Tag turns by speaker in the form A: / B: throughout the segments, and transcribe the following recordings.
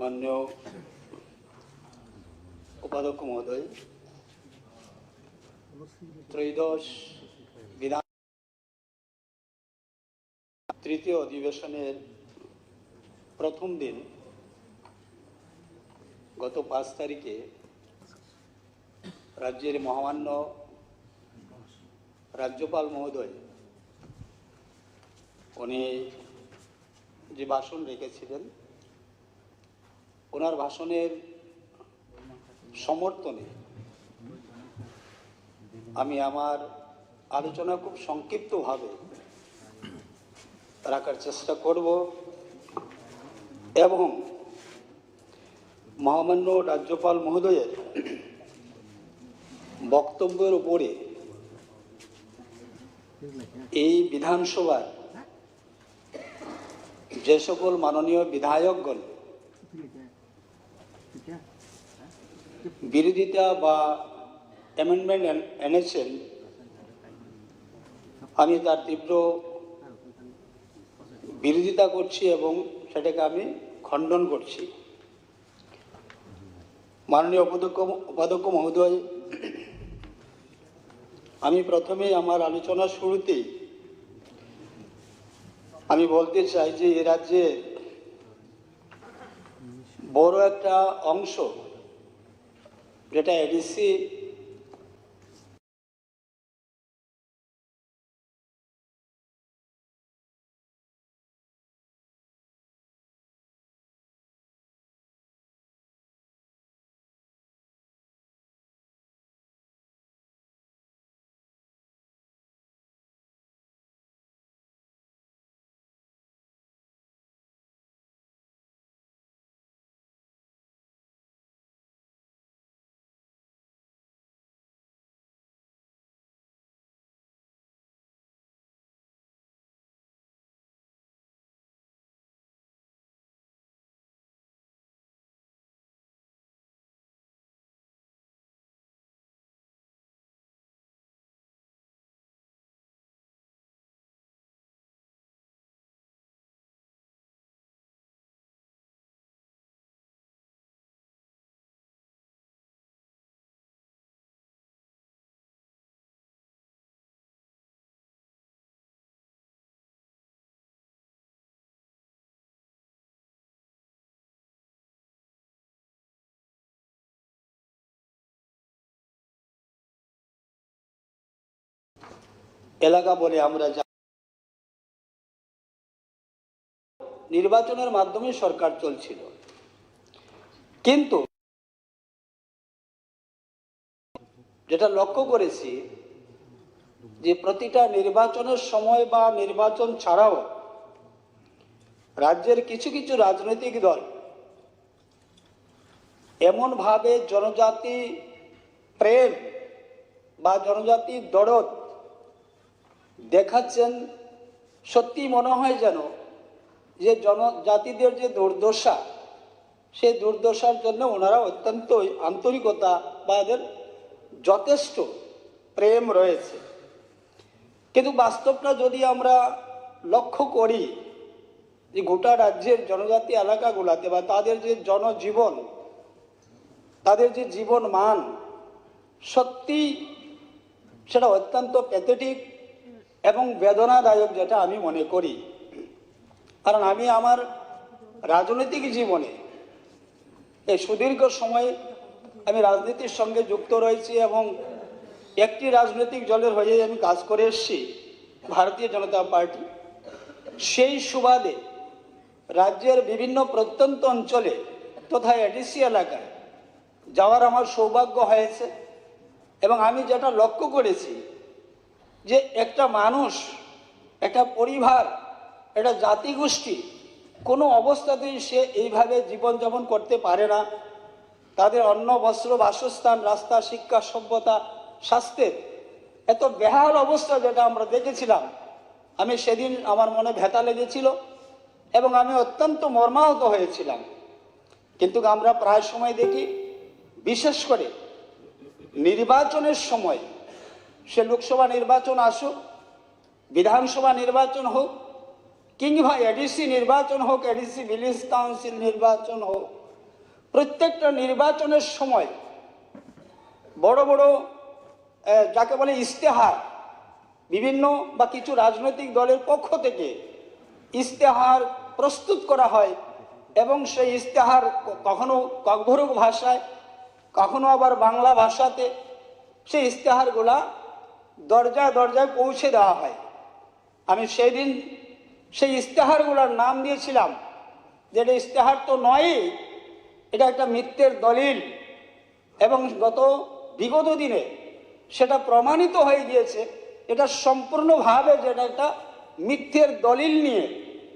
A: माननीय उपाध्यक्ष महोदय, त्रयोदश विधान तृतीय अधिवेशनेर प्रथम दिन गत 5 तारिखे राज्येर महामान्य राज्यपाल महोदय उनी जे भाषण रेखेছিলেন ওনার ভাষণের সমর্থনে আমি আমার আলোচনা খুব সংক্ষিপ্তভাবে রাখার চেষ্টা করব এবং মহামান্য রাজ্যপাল মহোদয়ের বক্তব্যের উপরে এই বিধানসভার যে সকল মাননীয় বিধায়কগণ বিরোধিতা বা অ্যামেন্ডমেন্ট এনেছেন আমি তার তীব্র বিরোধিতা করছি এবং সেটাকে আমি খণ্ডন করছি। মাননীয় উপাধ্যক্ষ মহোদয়, আমি প্রথমেই আমার আলোচনা শুরুতেই আমি বলতে চাই যে এ রাজ্যের বড় একটা অংশ যেটা এডিসি এলাকা বলে আমরা নির্বাচনের মাধ্যমে সরকার চলছিল, কিন্তু যেটা লক্ষ্য করেছি যে প্রতিটা নির্বাচনের সময় বা নির্বাচন ছাড়াও রাজ্যের কিছু কিছু রাজনৈতিক দল এমনভাবে জনজাতি প্রেম বা জনজাতি দরদ দেখাচ্ছেন, সত্যি মনে হয় যেন যে জনজাতিদের যে দুর্দশা, সেই দুর্দশার জন্য ওনারা অত্যন্ত আন্তরিকতা বা এদের যথেষ্ট প্রেম রয়েছে। কিন্তু বাস্তবটা যদি আমরা লক্ষ্য করি যে গোটা রাজ্যের জনজাতি এলাকাগুলোতে বা তাদের যে জনজীবন, তাদের যে জীবন মান, সত্যি সেটা অত্যন্ত প্যাথেটিক এবং বেদনাদায়ক, যেটা আমি মনে করি। কারণ আমি আমার রাজনৈতিক জীবনে এই সুদীর্ঘ সময় আমি রাজনীতির সঙ্গে যুক্ত রয়েছি এবং একটি রাজনৈতিক দলের হয়ে আমি কাজ করে এসেছি, ভারতীয় জনতা পার্টি। সেই সুবাদে রাজ্যের বিভিন্ন প্রত্যন্ত অঞ্চলে তথা এডিসি এলাকায় যাওয়ার আমার সৌভাগ্য হয়েছে এবং আমি যেটা লক্ষ্য করেছি যে একটা মানুষ, একটা পরিবার, একটা জাতিগোষ্ঠী কোনো অবস্থাতেই সে এইভাবে জীবনযাপন করতে পারে না। তাদের অন্ন, বস্ত্র, বাসস্থান, রাস্তা, শিক্ষা, সভ্যতা, স্বাস্থ্যের এত বেহাল অবস্থা যেটা আমরা দেখেছিলাম, আমি সেদিন আমার মনে ব্যথা লেগেছিল এবং আমি অত্যন্ত মর্মাহত হয়েছিলাম। কিন্তু আমরা প্রায় সময় দেখি, বিশেষ করে নির্বাচনের সময়, সে লোকসভা নির্বাচন আসুক, বিধানসভা নির্বাচন হোক, কিংবা এডিসি নির্বাচন হোক, এডিসি ভিলেজ কাউন্সিল নির্বাচন হোক, প্রত্যেকটা নির্বাচনের সময় বড় বড় যাকে বলে ইশতেহার, বিভিন্ন বা কিছু রাজনৈতিক দলের পক্ষ থেকে ইশতেহার প্রস্তুত করা হয় এবং সেই ইশতেহার কখনো ককবরক ভাষায়, কখনো আবার বাংলা ভাষাতে সেই ইশতেহারগুলা দরজায় দরজায় পৌঁছে দেওয়া হয়। আমি সেই দিন সেই ইশতেহারগুলোর নাম দিয়েছিলাম যে এটা ইশতেহার তো নয়ই, এটা একটা মিথ্যের দলিল। এবং বিগত দিনে সেটা প্রমাণিত হয়ে গিয়েছে এটা সম্পূর্ণভাবে যেটা একটা মিথ্যের দলিল নিয়ে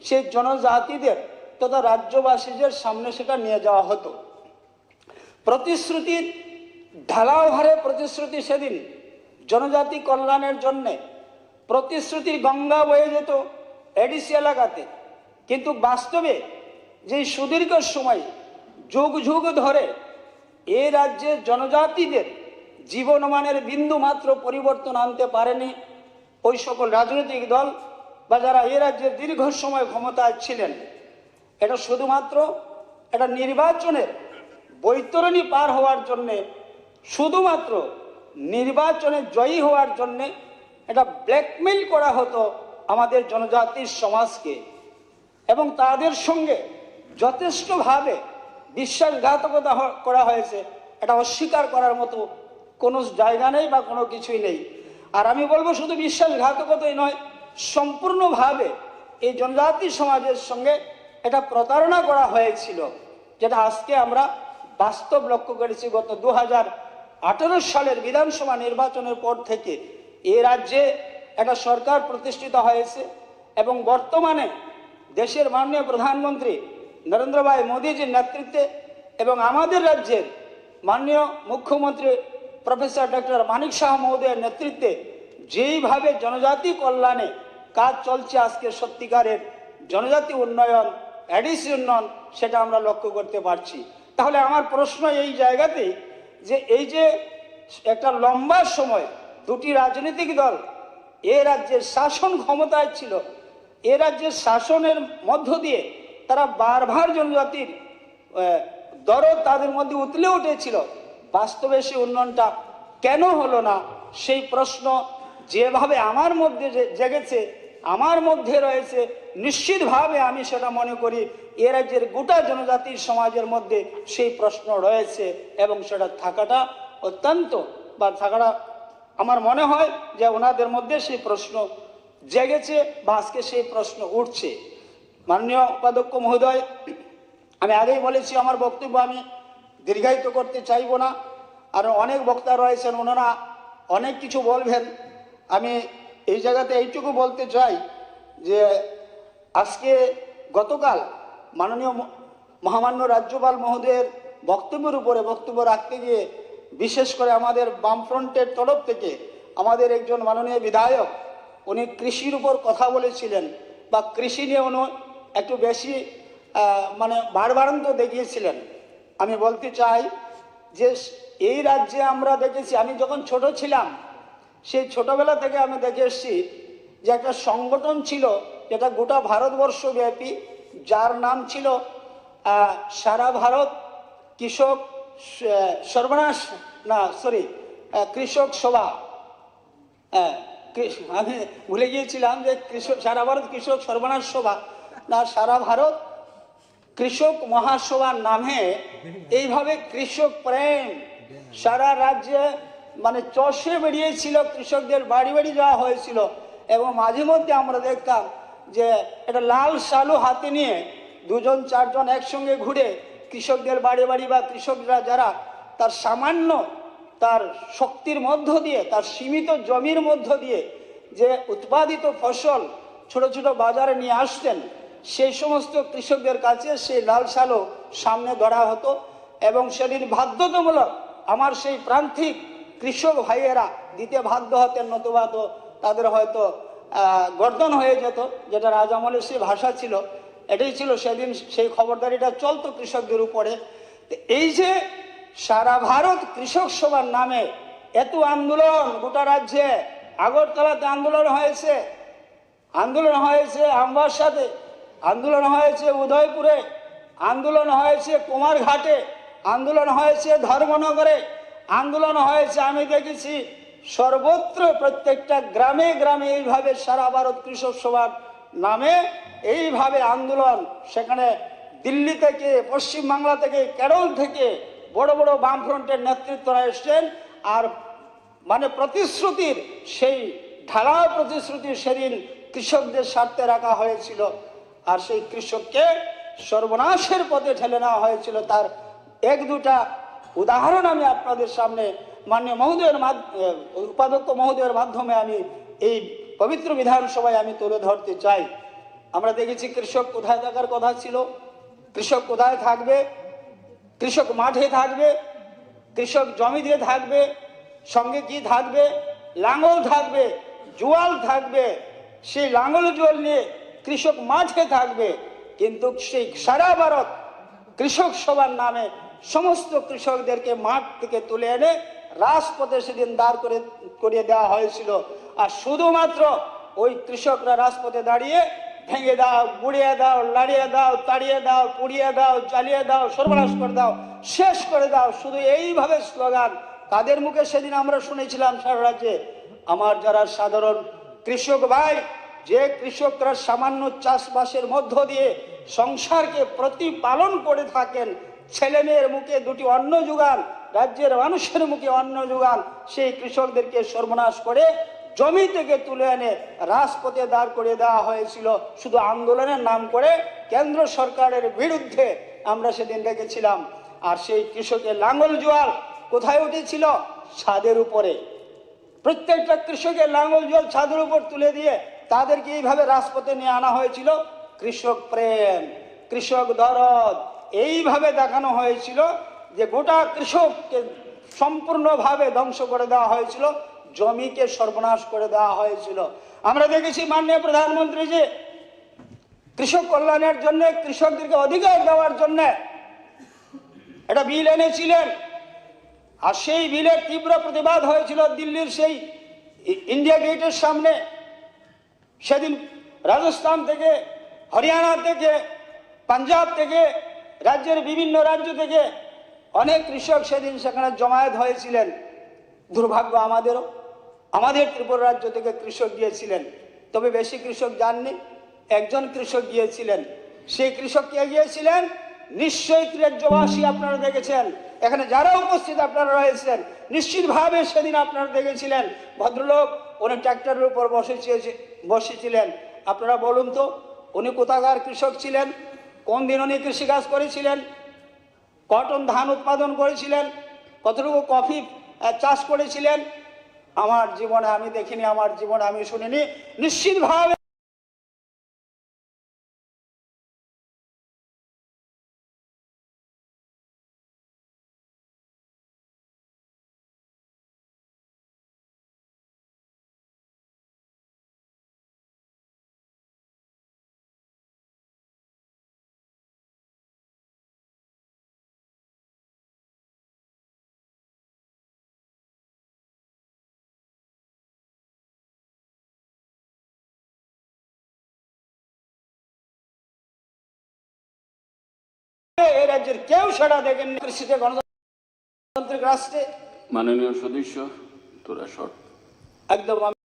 A: সেই জনজাতিদের তথা রাজ্যবাসীদের সামনে সেটা নিয়ে যাওয়া হতো। প্রতিশ্রুতির ঢালাও হারে প্রতিশ্রুতি, সেদিন জনজাতি কল্যাণের জন্যে প্রতিশ্রুতির গঙ্গা বয়ে যেত এডিসি এলাকাতে, কিন্তু বাস্তবে যেই সুদীর্ঘ সময় যুগ যুগ ধরে এ রাজ্যের জনজাতিদের জীবনমানের বিন্দু মাত্র পরিবর্তন আনতে পারেনি ওই সকল রাজনৈতিক দল বা যারা এ রাজ্যের দীর্ঘ সময় ক্ষমতায় ছিলেন। এটা শুধুমাত্র এটা নির্বাচনের বৈতরণী পার হওয়ার জন্যে, শুধুমাত্র নির্বাচনে জয়ী হওয়ার জন্যে এটা ব্ল্যাকমেইল করা হতো আমাদের জনজাতির সমাজকে, এবং তাদের সঙ্গে যথেষ্টভাবে বিশ্বাসঘাতকতা করা হয়েছে। এটা অস্বীকার করার মতো কোনো জায়গা নেই বা কোনো কিছুই নেই। আর আমি বলবো শুধু বিশ্বাসঘাতকতাই নয়, সম্পূর্ণভাবে এই জনজাতি সমাজের সঙ্গে এটা প্রতারণা করা হয়েছিল, যেটা আজকে আমরা বাস্তব লক্ষ্য করেছি। গত 2018 সালের বিধানসভা নির্বাচনের পর থেকে এ রাজ্যে একটা সরকার প্রতিষ্ঠিত হয়েছে এবং বর্তমানে দেশের মাননীয় প্রধানমন্ত্রী নরেন্দ্র ভাই মোদীজির নেতৃত্বে এবং আমাদের রাজ্যের মাননীয় মুখ্যমন্ত্রী প্রফেসর ডক্টর মানিক শাহ মহোদয়ের নেতৃত্বে যেইভাবে জনজাতি কল্যাণে কাজ চলছে, আজকে সত্যিকারের জনজাতি উন্নয়ন, এডিসি উন্নয়ন, সেটা আমরা লক্ষ্য করতে পারছি। তাহলে আমার প্রশ্ন এই জায়গাতেই যে এই যে একটা লম্বা সময় দুটি রাজনৈতিক দল এ রাজ্যের শাসন ক্ষমতায় ছিল, এ রাজ্যের শাসনের মধ্য দিয়ে তারা বারবার জনজাতির দরদ তাদের মধ্যে উতলে উঠেছিল, বাস্তবে সেই উন্নয়নটা কেন হলো না? সেই প্রশ্ন যেভাবে আমার মধ্যে জেগেছে, আমার মধ্যে রয়েছে, নিশ্চিতভাবে আমি সেটা মনে করি এ রাজ্যের গোটা জনজাতির সমাজের মধ্যে সেই প্রশ্ন রয়েছে এবং সেটা থাকাটা অত্যন্ত বা থাকাটা আমার মনে হয় যে ওনাদের মধ্যে সেই প্রশ্ন জেগেছে বা আজকে সেই প্রশ্ন উঠছে। মাননীয় উপাধ্যক্ষ মহোদয়, আমি আগেই বলেছি আমার বক্তব্য আমি দীর্ঘায়িত করতে চাইব না, আর অনেক বক্তা রয়েছেন, ওনারা অনেক কিছু বলবেন। আমি এই জায়গাতে এইটুকু বলতে চাই যে আজকে গতকাল মাননীয় মহামান্য রাজ্যপাল মহোদয়ের বক্তব্যের উপরে বক্তব্য রাখতে গিয়ে বিশেষ করে আমাদের বামফ্রন্টের তরফ থেকে আমাদের একজন মাননীয় বিধায়ক উনি কৃষির উপর কথা বলেছিলেন বা কৃষি নিয়ে উনি একটু বেশি বাড়বাড়ন্ত দেখিয়েছিলেন। আমি বলতে চাই যে এই রাজ্যে আমরা দেখেছি, আমি যখন ছোট ছিলাম সেই ছোটবেলা থেকে আমি দেখে এসেছি যে একটা সংগঠন ছিল যেটা গোটা ভারতবর্ষব্যাপী, যার নাম ছিল সারা ভারত কৃষক কৃষক সভা। আমি ভুলে গিয়েছিলাম যে সারা ভারত কৃষক সর্বনাশ সভা না, সারা ভারত কৃষক মহাসভার নামে এইভাবে কৃষক প্রেম সারা রাজ্যে চষে বেরিয়েছিল, কৃষকদের বাড়ি বাড়ি যাওয়া হয়েছিল এবং মাঝে মধ্যে আমরা দেখতাম যে এটা লাল শালু হাতে নিয়ে দুজন চারজন একসঙ্গে ঘুরে কৃষকদের বাড়ি বাড়ি বা কৃষকরা যারা তার সামান্য তার শক্তির মধ্য দিয়ে, তার সীমিত জমির মধ্য দিয়ে যে উৎপাদিত ফসল ছোট ছোট বাজারে নিয়ে আসতেন, সেই সমস্ত কৃষকদের কাছে সেই লাল শালু সামনে ধরা হতো এবং সেদিন বাধ্যতামূলক আমার সেই প্রান্তিক কৃষক ভাইয়েরা দিতে বাধ্য হতেন, নতুবা তো তাদের হয়তো গর্দন হয়ে যেত, যেটা রাজামলের সেই ভাষা ছিল। এটাই ছিল সেদিন, সেই খবরদারিটা চলতো কৃষকদের উপরে। এই যে সারা ভারত কৃষক সভার নামে এত আন্দোলন গোটা রাজ্যে, আগরতলাতে আন্দোলন হয়েছে, আমবাসাতে আন্দোলন হয়েছে, উদয়পুরে আন্দোলন হয়েছে, কুমারঘাটে আন্দোলন হয়েছে ধর্মনগরে, আন্দোলন হয়েছে আমি দেখেছি সর্বত্র, প্রত্যেকটা গ্রামে গ্রামে এইভাবে সারা ভারত কৃষক সভার নামে এইভাবে আন্দোলন। সেখানে দিল্লি থেকে, পশ্চিমবাংলা থেকে, কেরল থেকে বড় বড় বামফ্রন্টের নেতৃত্বরা এসছেন। আর মানে প্রতিশ্রুতির সেই ঢালাও প্রতিশ্রুতি সেদিন কৃষকদের স্বার্থে রাখা হয়েছিল, আর সেই কৃষককে সর্বনাশের পথে ঠেলে নেওয়া হয়েছিল। তার এক দুটা উদাহরণ আমি আপনাদের সামনে মাননীয় মহোদয়ের উপাধ্যক্ষ মহোদয়ের মাধ্যমে আমি এই পবিত্র বিধানসভায় আমি তুলে ধরতে চাই। আমরা দেখেছি কৃষক কোথায় থাকার কথা ছিল, কৃষক কোথায় থাকবে, কৃষক মাঠে থাকবে, কৃষক জমি দিয়ে থাকবে, সঙ্গে কি থাকবে, লাঙল থাকবে, জোয়াল থাকবে। সেই লাঙল জোয়াল নিয়ে কৃষক মাঠে থাকবে, কিন্তু সেই সারা ভারত কৃষক সভার নামে সমস্ত কৃষকদেরকে মাঠ থেকে তুলে এনে রাজপথে সেদিন দাঁড় করিয়ে দেওয়া হয়েছিল। আর শুধুমাত্র ওই কৃষকরা রাজপথে দাঁড়িয়ে ভেঙে দাও, গুড়িয়ে দাও, লাড়িয়ে দাও, তাড়িয়ে দাও, পুড়িয়ে দাও, জ্বালিয়ে দাও, সর্বনাশ করে দাও, শেষ করে দাও, শুধু এইভাবে স্লোগান তাদের মুখে সেদিন আমরা শুনেছিলাম সারা রাজ্যে। আমার যারা সাধারণ কৃষক ভাই, যে কৃষকরা সামান্য চাষবাসের মধ্য দিয়ে সংসারকে প্রতিপালন করে থাকেন, ছেলে মেয়ের মুখে দুটি অন্ন যোগান, রাজ্যের মানুষের মুখে অন্ন যোগান, সেই কৃষকদেরকে সর্বনাশ করে জমি থেকে তুলে এনে রাজপথে দাঁড় করে দেওয়া হয়েছিল শুধু আন্দোলনের নাম করে। কেন্দ্র সরকারের বিরুদ্ধে আমরা সেদিন দেখেছিলাম। আর সেই কৃষকের লাঙ্গল জোয়াল কোথায় উঠেছিল? ছাদের উপরে। প্রত্যেকটা কৃষকের লাঙ্গল জোয়াল ছাদের উপর তুলে দিয়ে তাদেরকে এইভাবে রাজপথে নিয়ে আনা হয়েছিল। কৃষক প্রেম, কৃষক দরদ এইভাবে দেখানো হয়েছিল যে গোটা কৃষককে সম্পূর্ণভাবে ধ্বংস করে দেওয়া হয়েছিল, জমিকে সর্বনাশ করে দেওয়া হয়েছিল। আমরা দেখেছি মাননীয় প্রধানমন্ত্রী যে কৃষক কল্যাণের জন্য, কৃষকদেরকে অধিকার দেওয়ার জন্য একটা বিল এনেছিলেন। আর সেই বিলের তীব্র প্রতিবাদ হয়েছিল দিল্লির সেই ইন্ডিয়া গেটের সামনে। সেদিন রাজস্থান থেকে, হরিয়ানা থেকে, পাঞ্জাব থেকে, রাজ্যের বিভিন্ন রাজ্য থেকে অনেক কৃষক সেদিন সেখানে জমায়েত হয়েছিলেন। দুর্ভাগ্য আমাদের ত্রিপুরা রাজ্য থেকে কৃষক গিয়েছিলেন, তবে বেশি কৃষক যাননি, একজন কৃষক গিয়েছিলেন। সেই কৃষক কে গিয়েছিলেন? নিশ্চয়ই রাজ্যবাসী আপনারা দেখেছেন, এখানে যারা উপস্থিত আপনারা রয়েছেন নিশ্চিতভাবে সেদিন আপনারা দেখেছিলেন। ভদ্রলোক উনি ট্র্যাক্টরের উপর বসেছিলেন। আপনারা বলুন তো উনি কোথাকার কৃষক ছিলেন? কোন দিন উনি কৃষিকাজ করেছিলেন? কটন ধান উৎপাদন করেছিলেন? কতটুকু কফি চাষ করেছিলেন? আমার জীবনে আমি দেখিনি, আমার জীবনে আমি শুনিনি। নিশ্চিতভাবে এই রাজ্যের কেউ সেটা দেখেন কৃষিতে গণতান্ত্রিক রাষ্ট্রে।
B: মাননীয় সদস্য তোরা শর্ট
A: একদম আমি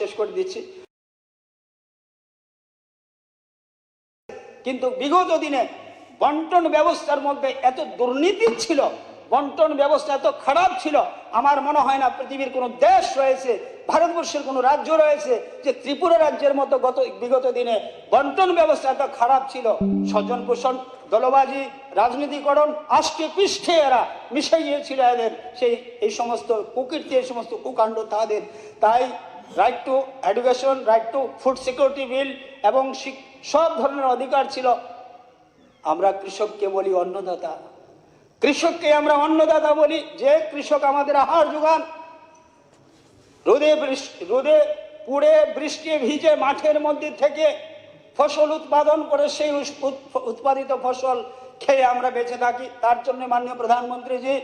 A: শেষ করে দিচ্ছি। কিন্তু বিগত দিনে বন্টন ব্যবস্থার মধ্যে এত দুর্নীতি ছিল, বন্টন ব্যবস্থা এত খারাপ ছিল, আমার মনে হয় না পৃথিবীর কোনো দেশ রয়েছে, ভারতবর্ষের কোনো রাজ্য রয়েছে যে ত্রিপুরা রাজ্যের মতো বিগত দিনে বন্টন ব্যবস্থা এত খারাপ ছিল। স্বজন পোষণ, দলবাজি, রাজনীতিকরণ, আষ্টে পৃষ্ঠে এরা মিশে গিয়েছিল এদের এই সমস্ত কুকীর্তি, এই সমস্ত কুকাণ্ড তাদের। তাই right to education, right to food security bill এবং সব ধরনের অধিকার ছিল। আমরা কৃষককে বলি অন্নদাতা, কৃষককে আমরা অন্নদাতা বলি, যে কৃষক আমাদের আহার যোগান। রোদে পুড়ে বৃষ্টি ভিজে মাঠের মধ্যে থেকে ফসল উৎপাদন করে সেই উৎপাদিত ফসল খেয়ে আমরা বেঁচে থাকি। তার জন্য মাননীয় প্রধানমন্ত্রীজি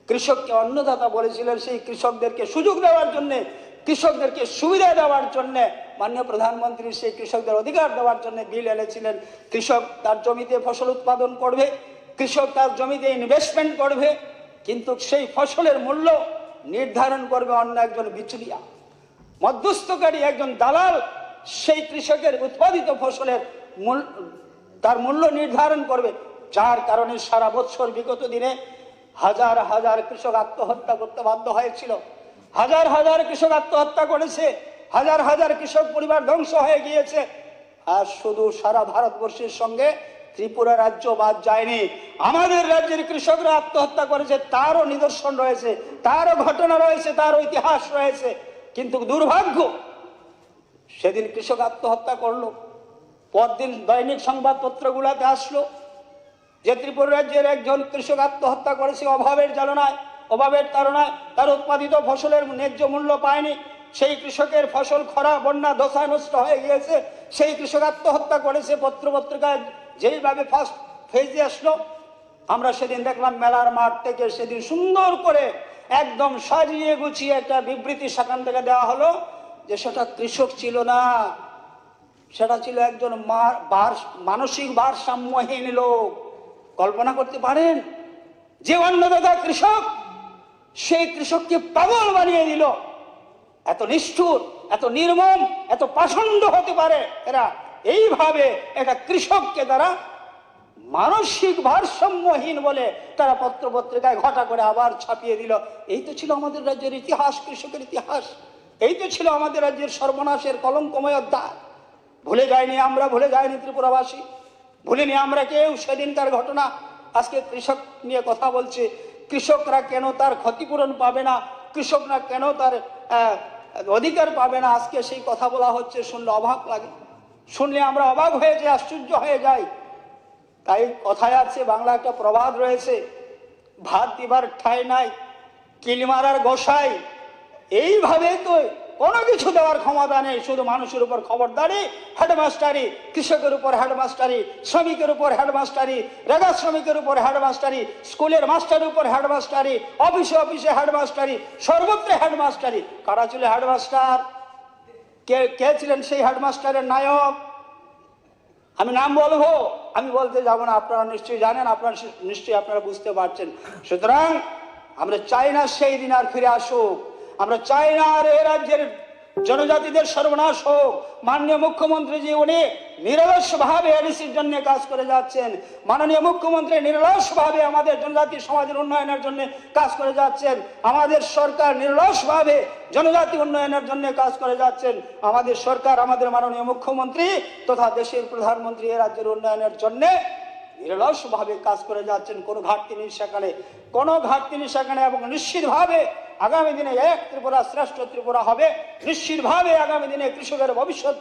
A: কৃষককে অন্নদাতা বলেছিলেন। সেই কৃষকদেরকে সুযোগ দেওয়ার জন্যে, কৃষকদেরকে সুবিধা দেওয়ার জন্যে মাননীয় প্রধানমন্ত্রী সেই কৃষকদের অধিকার দেওয়ার জন্য বিল এনেছিলেন। কৃষক তার জমিতে ফসল উৎপাদন করবে, কৃষক তার জমিতে ইনভেস্টমেন্ট করবে, কিন্তু সেই ফসলের মূল্য নির্ধারণ করবে অন্য একজন বিচুলিয়া, মধ্যস্থকারী একজন দালাল। সেই কৃষকের উৎপাদিত ফসলের তার মূল্য নির্ধারণ করবে, যার কারণে সারা বছর বিগত দিনে হাজার হাজার কৃষক আত্মহত্যা করতে বাধ্য হয়েছিল, হাজার হাজার কৃষক আত্মহত্যা করেছে, হাজার হাজার কৃষক পরিবার ধ্বংস হয়ে গিয়েছে। আর শুধু সারা ভারতবর্ষের সঙ্গে ত্রিপুরা রাজ্য বাদ যায়নি, আমাদের রাজ্যের কৃষকরা আত্মহত্যা করেছে, তারও নিদর্শন রয়েছে, তারও ঘটনা রয়েছে, তারও ইতিহাস রয়েছে। কিন্তু দুর্ভাগ্য, সেদিন কৃষক আত্মহত্যা করলো, পরদিন দৈনিক সংবাদপত্রগুলোতে আসলো যে ত্রিপুরা রাজ্যের একজন কৃষক আত্মহত্যা করেছে অভাবের জ্বালানায়, অভাবের তাড়নায়, তার উৎপাদিত ফসলের ন্যায্য মূল্য পায়নি। সেই কৃষকের ফসল খরা বন্যা দশায় নষ্ট হয়ে গিয়েছে, সেই কৃষক আত্মহত্যা করেছে। পত্রপত্রিকায় যেইভাবে ফার্স্ট ফেজে আসলো, আমরা সেদিন দেখলাম মেলার মাঠ থেকে সেদিন সুন্দর করে একদম সাজিয়ে গুছিয়ে একটা বিবৃতি সেখান থেকে দেওয়া হলো যে সেটা কৃষক ছিল না, সেটা ছিল একজন মানসিক ভারসাম্যহীন লোক। কল্পনা করতে পারেন যে অন্নদাতা কৃষক, সেই কৃষককে পাগল বানিয়ে দিল। এত নিষ্ঠুর, এত নির্মম, এত পাষণ্ড হতে পারে এরা, এইভাবে একটা কৃষককে তারা মানসিক ভারসাম্যহীন বলে তারা পত্রপত্রিকায় ঘটা করে আবার ছাপিয়ে দিল। এই তো ছিল আমাদের রাজ্যের ইতিহাস, কৃষকের ইতিহাস। এই তো ছিল আমাদের রাজ্যের সর্বনাশের কলঙ্কময় অধ্যায়। ভুলে যায়নি আমরা, ভুলে যায়নি ত্রিপুরাবাসী, ভুলিনি আমরা কেউ সেদিনকার ঘটনা। আজকে কৃষক নিয়ে কথা বলছে, কৃষকরা কেন তার ক্ষতিপূরণ পাবে না, কৃষকরা কেন তার অধিকার পাবে না, আজকে সেই কথা বলা হচ্ছে। শুনলে অবাক লাগে, শুনলে আমরা অবাক হয়ে যাই, আশ্চর্য হয়ে যাই। তাই কথায় আছে, বাংলা একটা প্রবাদ রয়েছে, ভাত দিবার ঠাঁই নাই, কিল মারার গোসাই। এইভাবে তো কোনো কিছু দেওয়ার ক্ষমতা নেই, শুধু মানুষের উপর খবরদারি, হেডমাস্টারি, কৃষকের উপর হেডমাস্টারি, শ্রমিকের উপর হেডমাস্টারি, রেগা শ্রমিকের উপর হেডমাস্টারি, স্কুলের মাস্টারের উপর হেডমাস্টারি, অফিসে অফিসে হেডমাস্টারি, সর্বত্র হেডমাস্টারি। কারা ছিল হেডমাস্টার? কে ছিলেন সেই হেডমাস্টারের নায়ক? আমি নাম বলবো, আমি বলতে যাব না, আপনারা নিশ্চয়ই জানেন, আপনারা নিশ্চয়ই আপনারা বুঝতে পারছেন। সুতরাং আমরা চাই না সেই দিন আর ফিরে আসুক, আমরা চাই না আর এ রাজ্যের জনজাতিদের সর্বনাশ হোক। মাননীয় মুখ্যমন্ত্রীজি উনি নিরলসভাবে এডিসির জন্য কাজ করে যাচ্ছেন, মাননীয় মুখ্যমন্ত্রী নিরলসভাবে আমাদের জনজাতি সমাজের উন্নয়নের জন্য কাজ করে যাচ্ছেন, আমাদের সরকার নিরলসভাবে জনজাতি উন্নয়নের জন্য কাজ করে যাচ্ছেন। আমাদের সরকার, আমাদের মাননীয় মুখ্যমন্ত্রী তথা দেশের প্রধানমন্ত্রী এ রাজ্যের উন্নয়নের জন্য নিরলসভাবে কাজ করে যাচ্ছেন। কোনো ঘাটতি নেই সেখানে, কোনো ঘাটতি নেই সেখানে। এবং নিশ্চিতভাবে আগামী দিনে এক ত্রিপুরা শ্রেষ্ঠ ত্রিপুরা হবে, নিশ্চিতভাবে আগামী দিনে কৃষকের ভবিষ্যৎ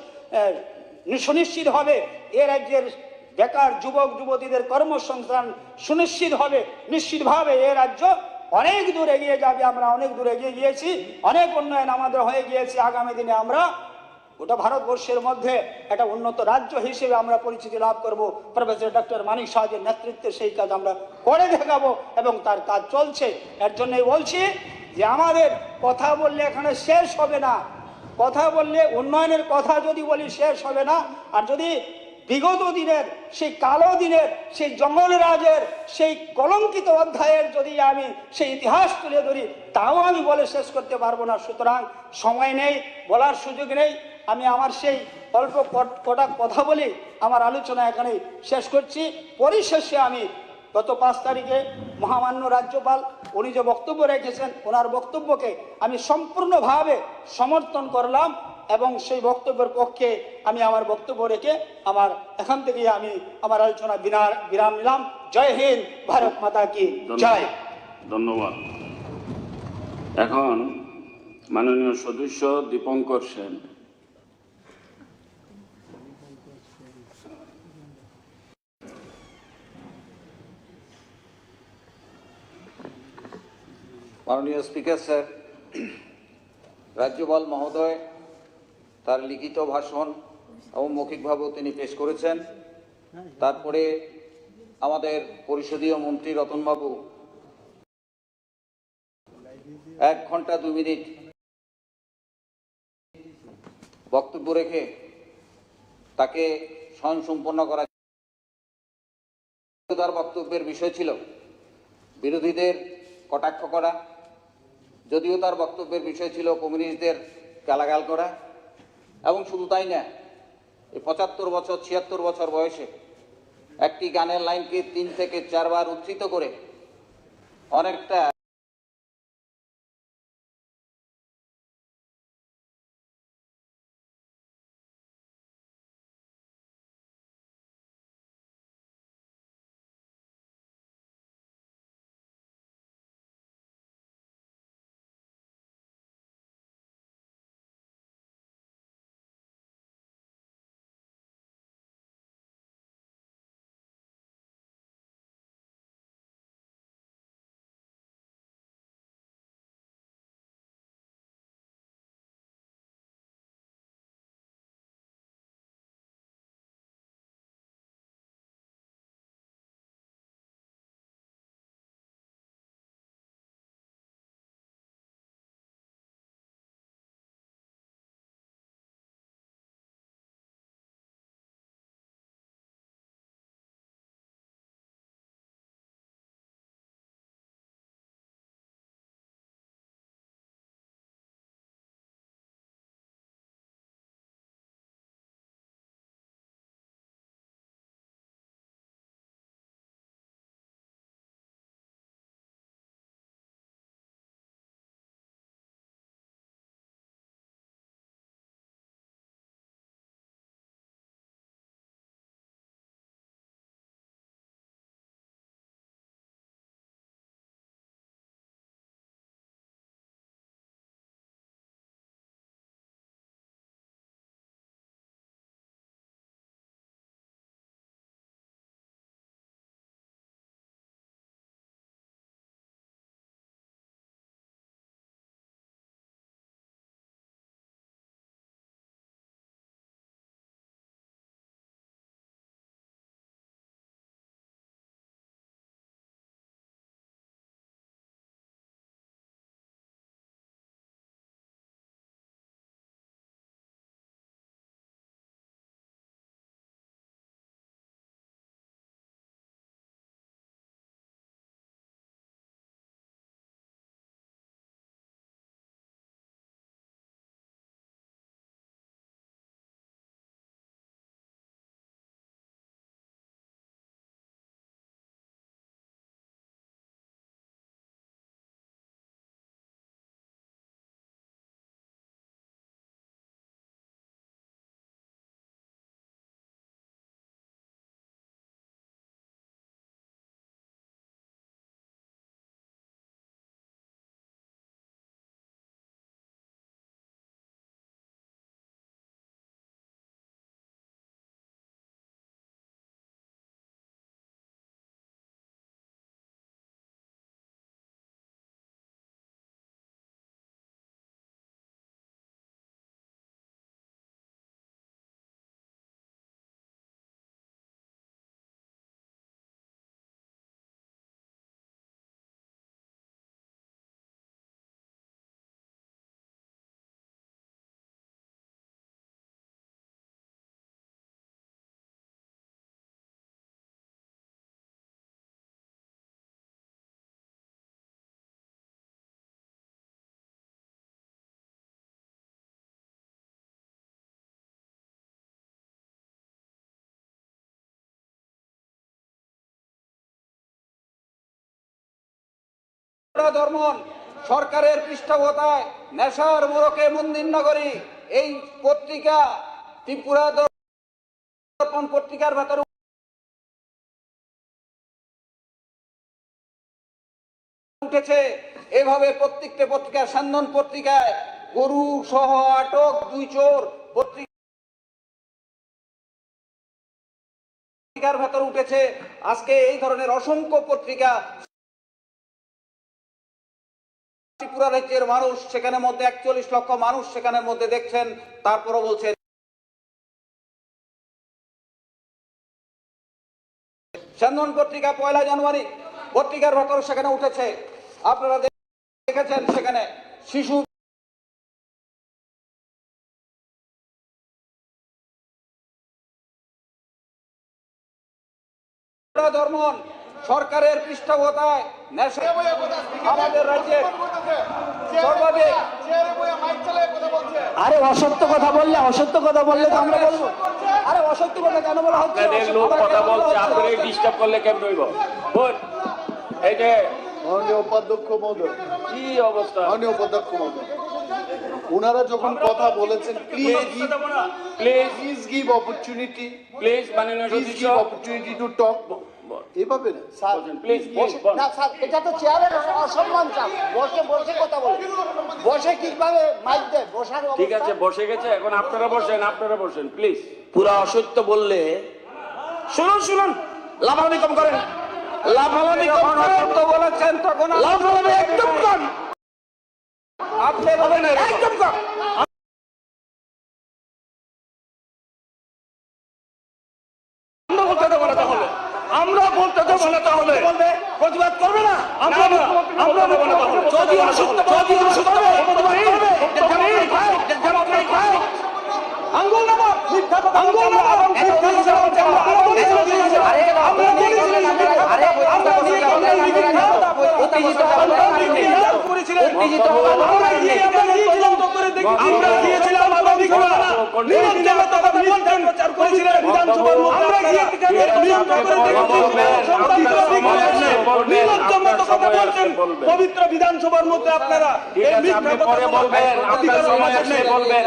A: সুনিশ্চিত হবে, এ রাজ্যের বেকার যুবক যুবতীদের কর্মসংস্থান সুনিশ্চিত হবে, নিশ্চিতভাবে এ রাজ্য অনেক দূর এগিয়ে যাবে। আমরা অনেক দূর এগিয়ে গিয়েছি, অনেক উন্নয়ন আমাদের হয়ে গিয়েছে। আগামী দিনে আমরা গোটা ভারতবর্ষের মধ্যে একটা উন্নত রাজ্য হিসেবে আমরা পরিচিতি লাভ করব। প্রফেসর ডক্টর মানিক সাহাজের নেতৃত্বে সেই কাজ আমরা করে দেখাবো এবং তার কাজ চলছে। এর জন্যই বলছি যে আমাদের কথা বললে এখানে শেষ হবে না, কথা বললে উন্নয়নের কথা যদি বলি শেষ হবে না। আর যদি বিগত দিনের সেই কালো দিনের সেই জঙ্গল রাজের সেই কলঙ্কিত অধ্যায়ের যদি আমি সেই ইতিহাস তুলে ধরি, তাও আমি বলে শেষ করতে পারবো না। সুতরাং সময় নেই, বলার সুযোগ নেই। আমি আমার সেই অল্প কটা কথা বলে আমার আলোচনা এখানে শেষ করছি। পরিশেষে আমি গত 5 তারিখে মহামান্য রাজ্যপাল উনি যে বক্তব্য রেখেছেন, ওনার বক্তব্যকে আমি সম্পূর্ণভাবে সমর্থন করলাম এবং সেই বক্তব্যের পক্ষে আমি আমার বক্তব্য রেখে আমার এখান থেকে আমি আমার আলোচনা বিরাম নিলাম। জয় হিন্দ, ভারত মাতা কি জয়।
B: ধন্যবাদ। এখন মাননীয় সদস্য দীপঙ্কর সেন।
C: মাননীয় স্পিকার স্যার, রাজ্যপাল মহোদয় তার লিখিত ভাষণ এবং মৌখিকভাবেও তিনি পেশ করেছেন। তারপরে আমাদের পরিষদীয় মন্ত্রী রতনবাবু 1 ঘন্টা 2 মিনিট বক্তব্য রেখে তাকে স্বয়ংসম্পন্ন করা। তার বক্তব্যের বিষয় ছিল বিরোধীদের কটাক্ষ করা, যদিও তার বক্তব্যের বিষয় ছিল কমিউনিস্টদের গালাগাল করা। এবং শুধু তাই না, এই 75 বছর 76 বছর বয়সে একটি গানের লাইনকে 3 থেকে 4 বার উদ্ধৃত করে অনেকটা দর্মন সরকারের পৃষ্ঠপোষকতায় নেশার মোড়কে মন্দির নগরী এই পত্রিকা ত্রিপুরা দর্পণ পত্রিকার ভেতরে উঠেছে। এভাবে প্রত্যেকটা পত্রিকা, সান্দন পত্রিকায় গরু সহ আটক 2 চোর পত্রিকার ভেতর উঠেছে। আজকে এই ধরনের অসংখ্য পত্রিকা ত্রিপুরা রাজ্যের মানুষ সেখানে মধ্যে 41 লক্ষ মানুষ সেখানের মধ্যে দেখছেন, তারপরও বলছেন সান্দন পত্রিকা 1 জানুয়ারি পত্রিকার ভেতর সেখানে উঠেছে। আপনারা দেখেছেন সেখানে শিশু দর্মন সরকারের পৃষ্ঠপোষকতায় নেশা আমাদের রাজ্যের সর্বাধিক।
A: আরে অসত্য কথা বললে তো আমরা বলবো। আরে অসত্য কথা কেন বলা হচ্ছে?
B: আপনাদের লোক কথা বলছে, আপনারা ডিস্টার্ব করলে কেমন হইব? বল, এই যে
D: মাননীয় উপাধ্যক্ষ মহোদয়,
B: কি অবস্থা?
D: মাননীয় উপাধ্যক্ষ মহোদয়, ওনারা যখন কথা বলেছেন, প্লিজ গিভ অপরচুনিটি,
B: প্লিজ মাননীয়
D: প্লিজ
B: সদস্য,
D: গিভ অপরচুনিটি টু টক। এভাবে না স্যার,
B: প্লিজ
E: না স্যার, এটা তো চেয়ারের অসম্মান স্যার। বসে বসে কথা বলে, বসে কিভাবে মাইক দেয়, বসার
B: ঠিক
E: অবস্থা।
B: আছে, বসে গেছে, এখন আপনারা বসেন প্লিজ।
A: পুরা অসত্য বললে শুনুন লাফালাফি কম করেন, লাফালাফি কম করেন।
C: অসত্য বলেছেন তখন
A: লাফালাফি একদম কম,
C: আপনি বলেন
A: একদম কম। আমরা বলতে দেবো না, তাহলে প্রতিবাদ করবে না। আমরা যদি অসত্য আঙ্গুল নামা, আঙ্গুল নামা, আমরা দিয়েছিলাম পবিত্র বিধানসভার মধ্যে আপনারা
B: আপনার সময় আসলে বলবেন।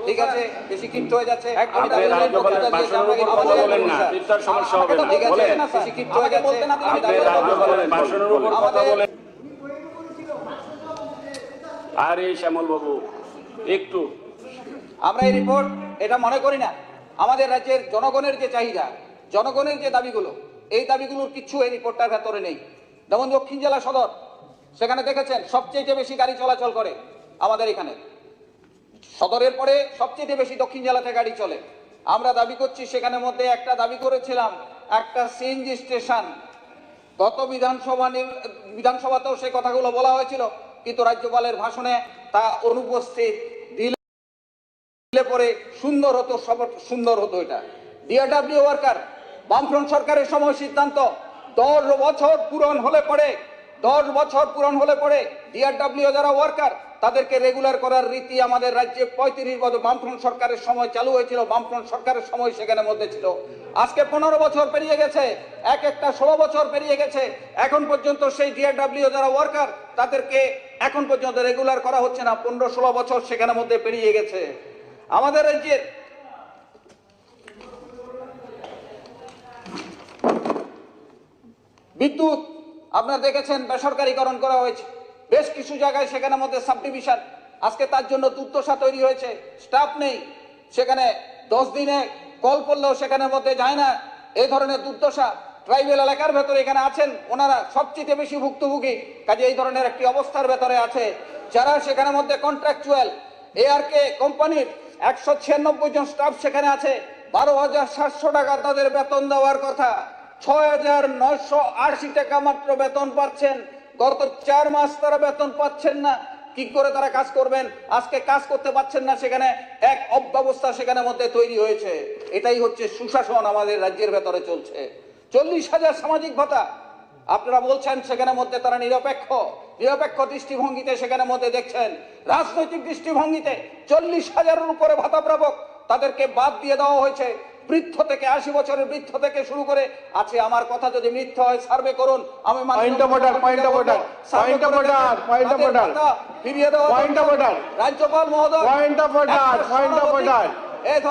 C: ঠিক আছে, বেশি ক্ষিপ্ত হয়ে যাচ্ছে।
B: আপনি রাজ্যপালের ভাষণের উপর কথা বলেন না, চিন্তার সমস্যা হবে না।
C: ঠিক আছে,
B: বলেন,
C: বেশি ক্ষিপ্ত হয়ে যাচ্ছে।
B: আপনি রাজ্যপালের ভাষণের উপর কথা বলেন। আর এই শ্যামল বাবু একটু
C: আমরা এই রিপোর্ট এটা মনে করি না। আমাদের রাজ্যের জনগণের যে চাহিদা, জনগণের যে দাবিগুলো, এই দাবিগুলোর কিচ্ছু এই রিপোর্টটার ভেতরে নেই। যেমন দক্ষিণ জেলা সদর, সেখানে দেখেছেন সবচেয়ে বেশি গাড়ি চলাচল করে আমাদের এখানে। সদরের পরে সবচেয়ে বেশি দক্ষিণ জেলাতে গাড়ি চলে। আমরা দাবি করছি, সেখানের মধ্যে একটা দাবি করেছিলাম একটা সিএনজি স্টেশন। গত বিধানসভাতেও সেই কথাগুলো বলা হয়েছিল, কিন্তু রাজ্যপালের ভাষণে তা অনুপস্থিত। দিলে পরে সুন্দর হতো এটা। ডিআরডব্লিউ ওয়ার্কার, বামফ্রন্ট সরকারের সময় সিদ্ধান্ত 10 বছর পূরণ হলে পরে ডিআরডব্লিউ যারা ওয়ার্কার তাদেরকে রেগুলার করার রীতি আমাদের রাজ্যে 35 বছর বামফ্রন্ট সরকারের সময় চালু হয়েছিল। বামফ্রন্ট সরকারের সময় সেখানে মধ্যে ছিল। আজকে 15 বছর পেরিয়ে গেছে, একটা 16 বছর পেরিয়ে গেছে, এখন পর্যন্ত সেই ডিআরডব্লিউ যারা ওয়ার্কার তাদেরকে এখন পর্যন্ত রেগুলার করা হচ্ছে না। 15-16 বছর সেখানে মধ্যে পেরিয়ে গেছে। আমাদের রাজ্যের বিদ্যুৎ আপনারা দেখেছেন বেসরকারীকরণ করা হয়েছে বেশ কিছু জায়গায়, সেখানে মধ্যে সাব ডিভিশন। আজকে তার জন্য দুর্দশা তৈরি হয়েছে, স্টাফ নেই সেখানে। 10 দিনে কল করলেও সেখানের মধ্যে যায় না, এই ধরনের দুর্দশা। ট্রাইবেল এলাকার ভেতরে এখানে আছেন, ওনারা সবচেয়ে বেশি ভুক্তভোগী। কাজে এই ধরনের একটি অবস্থার ভেতরে আছে। যারা সেখানে মধ্যে কন্ট্রাকচুয়াল এআরকে কোম্পানির 196 জন স্টাফ সেখানে আছে, 12,700 টাকা তাদের বেতন দেওয়ার কথা, 6,980 টাকা মাত্র বেতন পাচ্ছেন। গত 4 মাস তারা বেতন পাচ্ছেন না। কি করে তারা কাজ করবেন? আজকে কাজ করতে পারছেন না, সেখানে এক অব্যবস্থা সেখানে মধ্যে তৈরি হয়েছে। এটাই হচ্ছে সুশাসন আমাদের রাজ্যের ভেতরে চলছে। 40,000 সামাজিক ভাতা আপনারা বলছেন সেখানে মধ্যে তারা নিরপেক্ষ দৃষ্টিভঙ্গিতে সেখানে মধ্যে দেখছেন। রাজনৈতিক দৃষ্টিভঙ্গিতে 40,000-এর উপরে ভাতা প্রাপক তাদেরকে বাদ দিয়ে দেওয়া হয়েছে। বৃদ্ধ থেকে 80 বছরের বৃদ্ধ থেকে শুরু করে আছে। আমার কথা যদি মিথ্যা হয় সার্ভে করুন। আমি
D: Point of order, point of order, point of order, point of order.
C: ফিরিয়ে দেওয়া
D: Point of order.
C: রাজ্যপাল মহোদয়
D: Point of order, point of order.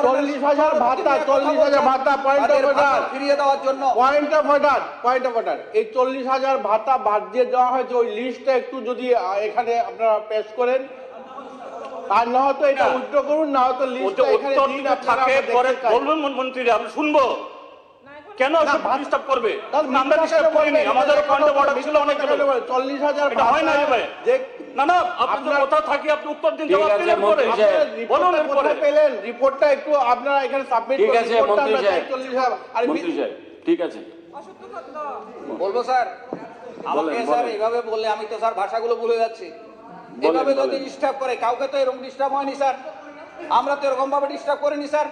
D: 40,000 ভাতা, 40,000 ভাতা, point of order.
C: ফিরিয়ে দেওয়ার জন্য
D: point of order, point of order. এই 40,000 ভাতা বাদ দিয়ে দেওয়া হয়েছে, ওই লিস্টটা একটু যদি এখানে আপনারা পেশ করেন, আর না হয়তো এটা উল্টো করুন, না হয়তো লিস্টটা এখানে
B: উত্তর
D: দিন,
B: দিকে
D: আপনারা
B: থাকে
D: দেখতে
B: পরে
D: চাই।
B: বলবেন মন্ত্রীরা, আমরা শুনবো কেন ডিস্টার্ব করবে?
D: তাহলে
B: আমরা ডিস্টার্ব করিনি, আমাদের পয়েন্ট অফ অর্ডার ছিল অনেকগুলো।
D: 40,000
B: এটা হয় না রে ভাই। না না, আপনি তো
D: আপনার-
B: কথা থাকি, আপনি উত্তর দিন,
F: ঠিক
B: জবাব
F: আছে,
B: দিলেন পরে।
F: মন্ত্রী সাহেব।
B: বলুন
D: রিপোর্টটা
B: এরপরে।
D: কোথায় পেলেন? রিপোর্টটা একটু আপনারা এখানে সাবমিট
F: ঠিক
D: করুন।
F: আছে,
D: রিপোর্টটা
F: মন্ত্রী
D: আমরা চাই,
F: সাহেব।
D: 40,000 আর
B: মন্ত্রী সাহেব, ঠিক আছে,
C: বলবো স্যার, আমাকে
B: বলেন,
C: স্যার
B: বলেন।
C: এইভাবে বললে আমি তো স্যার ভাষাগুলো ভুলে যাচ্ছি।
B: বলেন,
C: এভাবে যদি
B: বলেন।
C: ডিস্টার্ব করে, কাউকে তো এরকম ডিস্টার্ব হয়নি স্যার, আমরা তো এরকম ভাবে ডিস্টার্ব করিনি স্যার।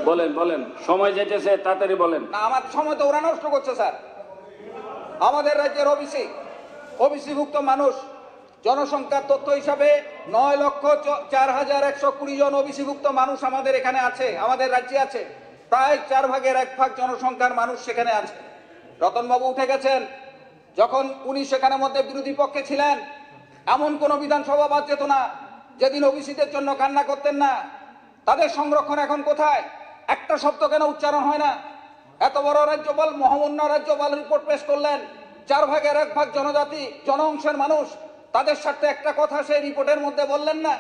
B: বলেন বলেন, সময় যেতেছে, তাড়াতাড়ি বলেন।
C: না, আমার সময় তো ওরা নষ্ট করছে স্যার। আমাদের রাজ্যের ওবিসিভুক্ত মানুষ জনসংখ্যার তথ্য হিসাবে 9,04,120 জন ওবিসিভুক্ত মানুষ আমাদের এখানে আছে, আমাদের রাজ্যে আছে। প্রায় 4 ভাগের 1 ভাগ জনসংখ্যার মানুষ সেখানে আছে। রতনবাবু উঠে গেছেন, যখন উনি সেখানে মধ্যে বিরোধী পক্ষে ছিলেন, এমন কোনো বিধানসভা বাদ যেত না যেদিন ওবিসিদের জন্য কান্না করতেন না। তাদের সংরক্ষণ এখন কোথায়? একটা শব্দ কেন উচ্চারণ হয় না? এত বড় রাজ্যপাল, মহামান্য রাজ্যপাল রিপোর্ট পেশ করলেন, 4 ভাগের 1 ভাগ জনজাতি, জন অংশের মানুষ, তাদের সাথে একটা কথা সেই রিপোর্টের মধ্যে বললেন না।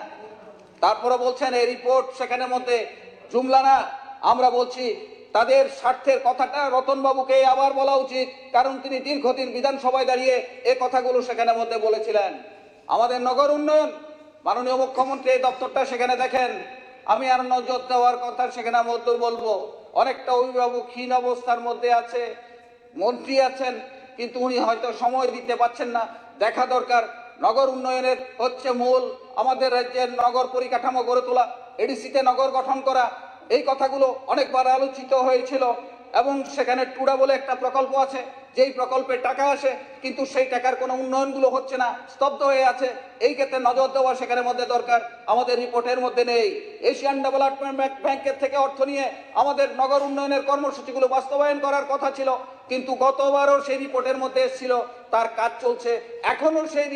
C: তারপরে বলছেন এই রিপোর্ট সেখানে মধ্যে জুমলা না। আমরা বলছি তাদের স্বার্থের কথাটা রতনবাবুকে আবার বলা উচিত, কারণ তিনি দীর্ঘদিন বিধানসভায় দাঁড়িয়ে এই কথাগুলো সেখানে মধ্যে বলেছিলেন। আমাদের নগর উন্নয়ন, মাননীয় মুখ্যমন্ত্রী এই দপ্তরটা সেখানে দেখেন, আমি আর নজর দেওয়ার কথা সেখানে মধ্যে বলবো। অনেকটা অভিভাবকহীন অবস্থার মধ্যে আছে, মন্ত্রী আছেন, কিন্তু উনি হয়তো সময় দিতে পারছেন না। দেখা দরকার, নগর উন্নয়নের হচ্ছে মূল আমাদের রাজ্যের নগর পরিকাঠামো গড়ে তোলা, এডিসিতে নগর গঠন করা। এই কথাগুলো অনেকবার আলোচিত হয়েছিল, এবং সেখানে টুডা বলে একটা প্রকল্প আছে, যেই প্রকল্পে টাকা আসে কিন্তু সেই টাকার কোনো উন্নয়নগুলো হচ্ছে না, স্তব্ধ হয়ে আছে। এই ক্ষেত্রে নজর দেওয়া সেখানে মধ্যে দরকার, আমাদের রিপোর্টের মধ্যে নেই। এশিয়ান ডেভেলপমেন্ট ব্যাংকের থেকে অর্থ নিয়ে আমাদের নগর উন্নয়নের কর্মসূচিগুলো বাস্তবায়ন করার কথা ছিল, কিন্তু গতবারও সেই রিপোর্টের মধ্যে এসেছিল, তার কাজ চলছে এখনো। সেই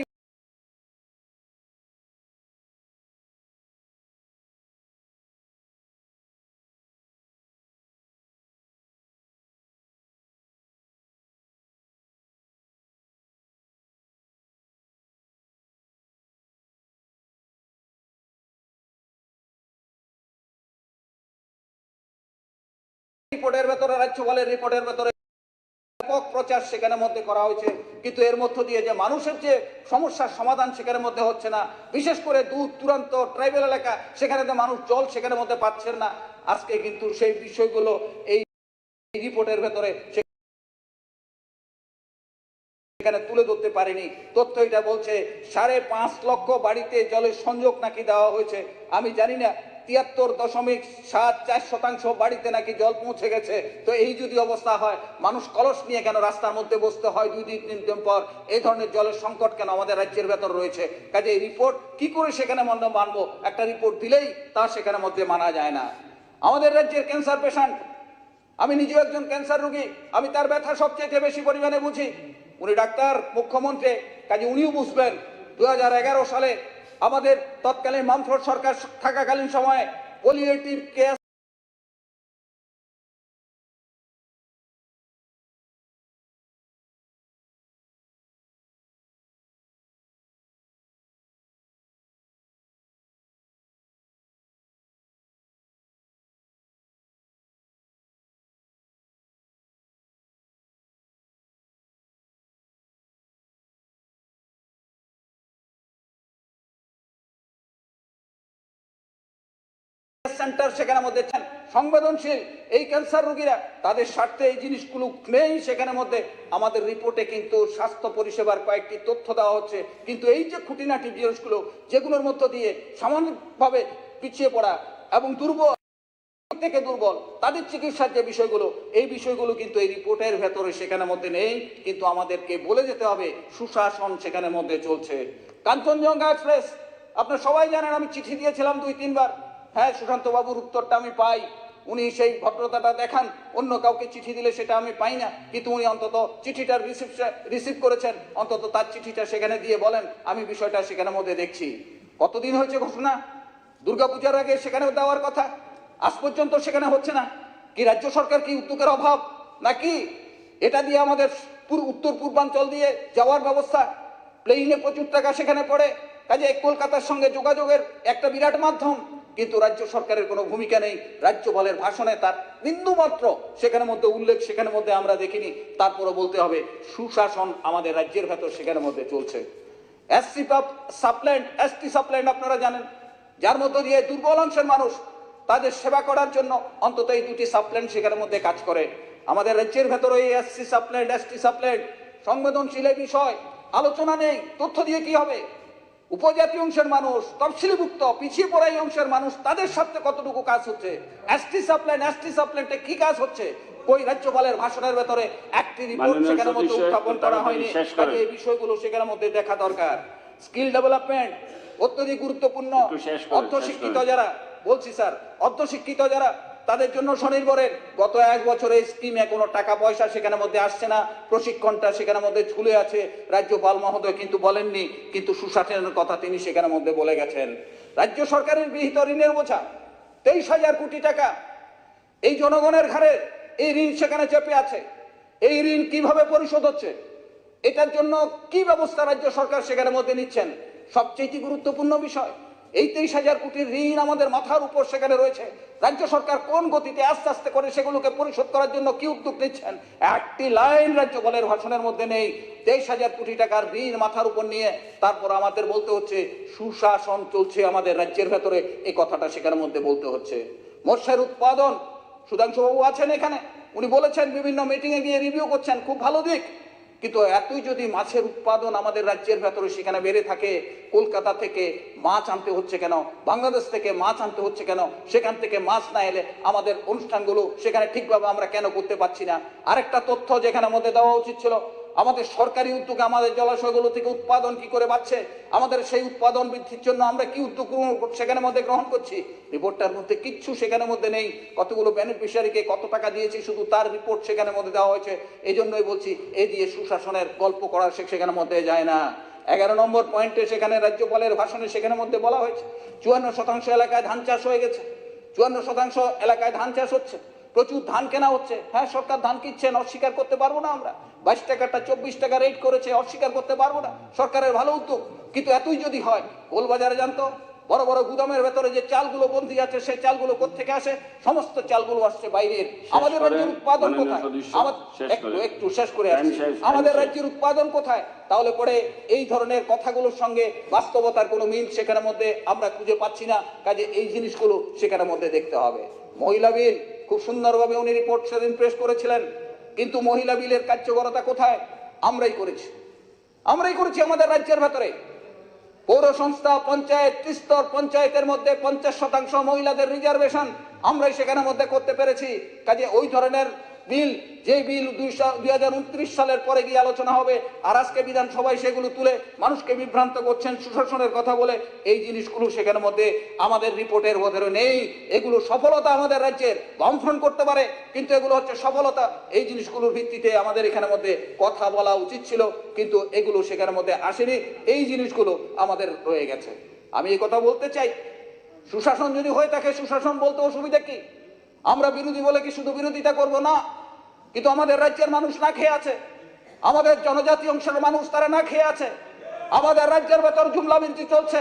C: রিপোর্টের ভেতরে, রাজ্যপালের রিপোর্টের ভেতরে ব্যাপক প্রচার সেখানে মধ্যে করা হয়েছে, কিন্তু এর মধ্য দিয়ে যে মানুষের যে সমস্যার সমাধান সেখানে মধ্যে হচ্ছে না। বিশেষ করে দূর দূরান্ত ট্রাইবেল এলাকা, সেখানে যে মানুষ জল সেখানে মধ্যে পাচ্ছেন না। আজকে কিন্তু সেই বিষয়গুলো এই রিপোর্টের ভেতরে সেখানে তুলে ধরতে পারেনি। তথ্য এটা বলছে 5.5 লক্ষ বাড়িতে জলের সংযোগ নাকি দেওয়া হয়েছে। আমি জানি না, 73.74% বাড়িতে নাকি জল পৌঁছে গেছে। তো এই যদি অবস্থা হয়, মানুষ কলস নিয়ে কেন রাস্তার মধ্যে বসতে হয় 2-3 দিন পর? এই ধরনের জলের সংকট কেন আমাদের রাজ্যের ভেতর রয়েছে? কাজে এই রিপোর্ট কি করে সেখানে মানবো? একটা রিপোর্ট দিলেই তা সেখানে মধ্যে মানা যায় না। আমাদের রাজ্যের ক্যান্সার পেশেন্ট, আমি নিজেও একজন ক্যান্সার রোগী, আমি তার ব্যথা সবচেয়ে বেশি পরিমাণে বুঝি। উনি ডাক্তার, মুখ্যমন্ত্রী, কাজে উনিও বুঝবেন। 2011 সালে আমাদের তৎকালীন বামফ্রন্ট সরকার থাকাকালীন সময়ে পলিয়েটিভ কেয়ার সেন্টার সেখানে মধ্যে সংবেদনশীল এই ক্যান্সার রোগীরা, তাদের স্বার্থে এই জিনিসগুলো নেই সেখানে মধ্যে। আমাদের রিপোর্টে কিন্তু স্বাস্থ্য পরিষেবার কয়েকটি তথ্য দেওয়া হচ্ছে, কিন্তু এই যে খুঁটিনাটি জিনিসগুলো, যেগুলোর মধ্য দিয়ে সামান্যভাবে পিছিয়ে পড়া এবং দুর্বল থেকে দুর্বল তাদের চিকিৎসার যে বিষয়গুলো, এই বিষয়গুলো কিন্তু এই রিপোর্টের ভেতরে সেখানে মধ্যে নেই। কিন্তু আমাদেরকে বলে যেতে হবে, সুশাসন সেখানে মধ্যে চলছে। কাঞ্চনজঙ্ঘা এক্সপ্রেস, আপনারা সবাই জানেন, আমি চিঠি দিয়েছিলাম 2-3 বার। হ্যাঁ, সুশান্ত বাবুর উত্তরটা আমি পাই, উনি সেই ভদ্রতাটা দেখান। অন্য কাউকে চিঠি দিলে সেটা আমি পাই না, কিন্তু উনি অন্তত চিঠিটার রিসিভ করেছেন, অন্তত তার চিঠিটা সেখানে দিয়ে বলেন আমি বিষয়টা সেখানে মধ্যে দেখছি। কতদিন হয়েছে ঘোষণা? দুর্গাপূজার আগে সেখানে দেওয়ার কথা, আজ পর্যন্ত সেখানে হচ্ছে না। কি রাজ্য সরকার কি উদ্যোগের অভাব, নাকি এটা দিয়ে আমাদের উত্তর পূর্বাঞ্চল দিয়ে যাওয়ার ব্যবস্থা? প্লেনে প্রচুর টাকা সেখানে পড়ে, কাজে কলকাতার সঙ্গে যোগাযোগের একটা বিরাট মাধ্যম, কিন্তু রাজ্য সরকারের কোনো ভূমিকা নেই। রাজ্যপালের ভাষণে তার বিন্দুমাত্র সেখানে মধ্যে উল্লেখ সেখানে মধ্যে আমরা দেখিনি। তারপরে বলতে হবে সুশাসন আমাদের রাজ্যের ভেতর সেখানে মধ্যে চলছে। এসটি সাপ্ল্যান্ড আপনারা জানেন, যার মধ্য দিয়ে দুর্বল অংশের মানুষ তাদের সেবা করার জন্য অন্তত এই দুটি সাপ্ল্যান্ড সেখানে মধ্যে কাজ করে। আমাদের রাজ্যের ভেতরে এই এসটি সাপ্ল্যান্ড সংবেদনশীল বিষয় আলোচনা নেই। তথ্য দিয়ে কি হবে? উপজাতি অংশের মানুষ, তফসিলিভুক্ত পিছিয়ে পড়া এই অংশের মানুষ, তাদের সাথে কতটুকু কাজ হচ্ছে? এসটি সাপ্ল্যান্ডে কি কাজ হচ্ছে? ওই রাজ্যপালের ভাষণের ভেতরে একটি রিপোর্ট
B: মাননীয়
C: সেখানে মধ্যে
B: সদস্য,
C: উত্থাপন করা হয়নি।
B: শেষ করেন।
C: এই বিষয়গুলো সেখানে মধ্যে দেখা দরকার। স্কিল ডেভেলপমেন্ট অত্যধিক গুরুত্বপূর্ণ।
B: একটু শেষ করেন,
C: অর্ধশিক্ষিত
B: শেষ করেন।
C: যারা, বলছি স্যার, অর্ধশিক্ষিত যারা, তাদের জন্য স্বনির্ভরের গত 1 বছরে স্কিমে কোনো টাকা পয়সা সেখানে মধ্যে আসছে না, প্রশিক্ষণটা সেখানে মধ্যে ঝুলে আছে। রাজ্যপাল মহোদয় কিন্তু বলেননি, কিন্তু সুশাসনের কথা তিনি সেখানে মধ্যে বলে গেছেন। রাজ্য সরকারের গৃহীত ঋণের বোঝা 23,000 কোটি টাকা, এই জনগণের ঘাড়ে এই ঋণ সেখানে চেপে আছে। এই ঋণ কিভাবে পরিশোধ হচ্ছে, এটার জন্য কি ব্যবস্থা রাজ্য সরকার সেখানে মধ্যে নিচ্ছেন? সবচেয়ে গুরুত্বপূর্ণ বিষয়, এই 23,000 কোটির ঋণ আমাদের মাথার উপর সেখানে রয়েছে। রাজ্য সরকার কোন গতিতে আস্তে আস্তে করে সেগুলোকে পরিশোধ করার জন্য কি উদ্যোগ নিচ্ছেন? একটি লাইন রাজ্যপালের ভাষণের মধ্যে নেই। 23,000 কোটি টাকার ঋণ মাথার উপর নিয়ে তারপর আমাদের বলতে হচ্ছে সুশাসন চলছে আমাদের রাজ্যের ভেতরে, এই কথাটা সেখানে মধ্যে বলতে হচ্ছে। মৎস্যের উৎপাদন, সুধাংশুবাবু আছেন এখানে, উনি বলেছেন বিভিন্ন মিটিংয়ে গিয়ে রিভিউ করছেন, খুব ভালো দিক। কিন্তু এতই যদি মাছের উৎপাদন আমাদের রাজ্যের ভেতরে সেখানে বেড়ে থাকে, কলকাতা থেকে মাছ আনতে হচ্ছে কেন? বাংলাদেশ থেকে মাছ আনতে হচ্ছে কেন? সেখান থেকে মাছ না এলে আমাদের অনুষ্ঠানগুলো সেখানে ঠিকভাবে আমরা কেন করতে পারছি না? আরেকটা তথ্য যেখানে মধ্যে দেওয়া উচিত ছিল, আমাদের সরকারি উদ্যোগে আমাদের জলাশয়গুলো থেকে উৎপাদন কি করে বাড়ছে, আমাদের সেই উৎপাদন বৃদ্ধির জন্য আমরা কি উদ্যোগ সেখানে মধ্যে গ্রহণ করছি। রিপোর্টটার মধ্যে কিচ্ছু সেখানে মধ্যে নেই। কতগুলো বেনিফিশিয়ারিকে কত টাকা দিয়েছি শুধু তার রিপোর্ট সেখানে মধ্যে দেওয়া হয়েছে। এই জন্যই বলছি, এ দিয়ে সুশাসনের গল্প করার সেখানে মধ্যে যায় না। 11 নম্বর পয়েন্টে সেখানে রাজ্যপালের ভাষণে সেখানে মধ্যে বলা হয়েছে 54% এলাকায় ধান চাষ হয়ে গেছে। 54% এলাকায় ধান চাষ হচ্ছে, প্রচুর ধান কেনা হচ্ছে। হ্যাঁ, সরকার ধান কিনছেন, অস্বীকার করতে পারবো না আমরা। 22 টাকাটা 24 টাকা রেট করেছে, অস্বীকার করতে পারবো না, সরকারের ভালো উদ্যোগ। কিন্তু এতই যদি হয়, গোলবাজারে জানতো বড় বড় গুদামের ভেতরে যে চালগুলো বন্দি আছে, সেই চালগুলো কোত্থেকে আসে? সমস্ত চালগুলো আসছে বাইরের। আমাদের রাজ্যের উৎপাদন কোথায়? একটু শেষ করে আসছি। আমাদের রাজ্যের উৎপাদন কোথায়? তাহলে পরে এই ধরনের কথাগুলোর সঙ্গে বাস্তবতার কোনো মিল সেখানে মধ্যে আমরা খুঁজে পাচ্ছি না। কাজে এই জিনিসগুলো সেখানে মধ্যে দেখতে হবে। মহিলা বিল খুব সুন্দরভাবে উনি রিপোর্ট সেদিন পেশ করেছিলেন, কিন্তু মহিলা বিলের কার্যকরতা কোথায়? আমরাই করেছি আমাদের রাজ্যের ভেতরে। পৌর সংস্থা, পঞ্চায়েত, ত্রিস্তর পঞ্চায়েতের মধ্যে 50% মহিলাদের রিজার্ভেশন আমরাই সেখানে মধ্যে করতে পেরেছি। কাজে ওই ধরনের বিল, যে বিল 2029 সালের পরে গিয়ে আলোচনা হবে, আর আজকে বিধানসভায় সেগুলো তুলে মানুষকে বিভ্রান্ত করছেন সুশাসনের কথা বলে, এই জিনিসগুলো সেখানে মধ্যে আমাদের রিপোর্টের ভেতরে নেই। এগুলো সফলতা আমাদের রাজ্যের, বামফ্রন্ট করতে পারে, কিন্তু এগুলো হচ্ছে সফলতা। এই জিনিসগুলোর ভিত্তিতে আমাদের এখানে মধ্যে কথা বলা উচিত ছিল, কিন্তু এগুলো সেখানে মধ্যে আসেনি। এই জিনিসগুলো আমাদের রয়ে গেছে। আমি এই কথা বলতে চাই, সুশাসন যদি হয়ে থাকে, সুশাসন বলতে অসুবিধা কি? আমরা বিরোধী বলে কি শুধু বিরোধিতা করব না? কিন্তু আমাদের রাজ্যের মানুষ না খেয়ে আছে, আমাদের জনজাতি অংশের মানুষ তারা না খেয়ে আছে। আমাদের রাজ্যের ভেতর জুমলাবৃত্তি চলছে,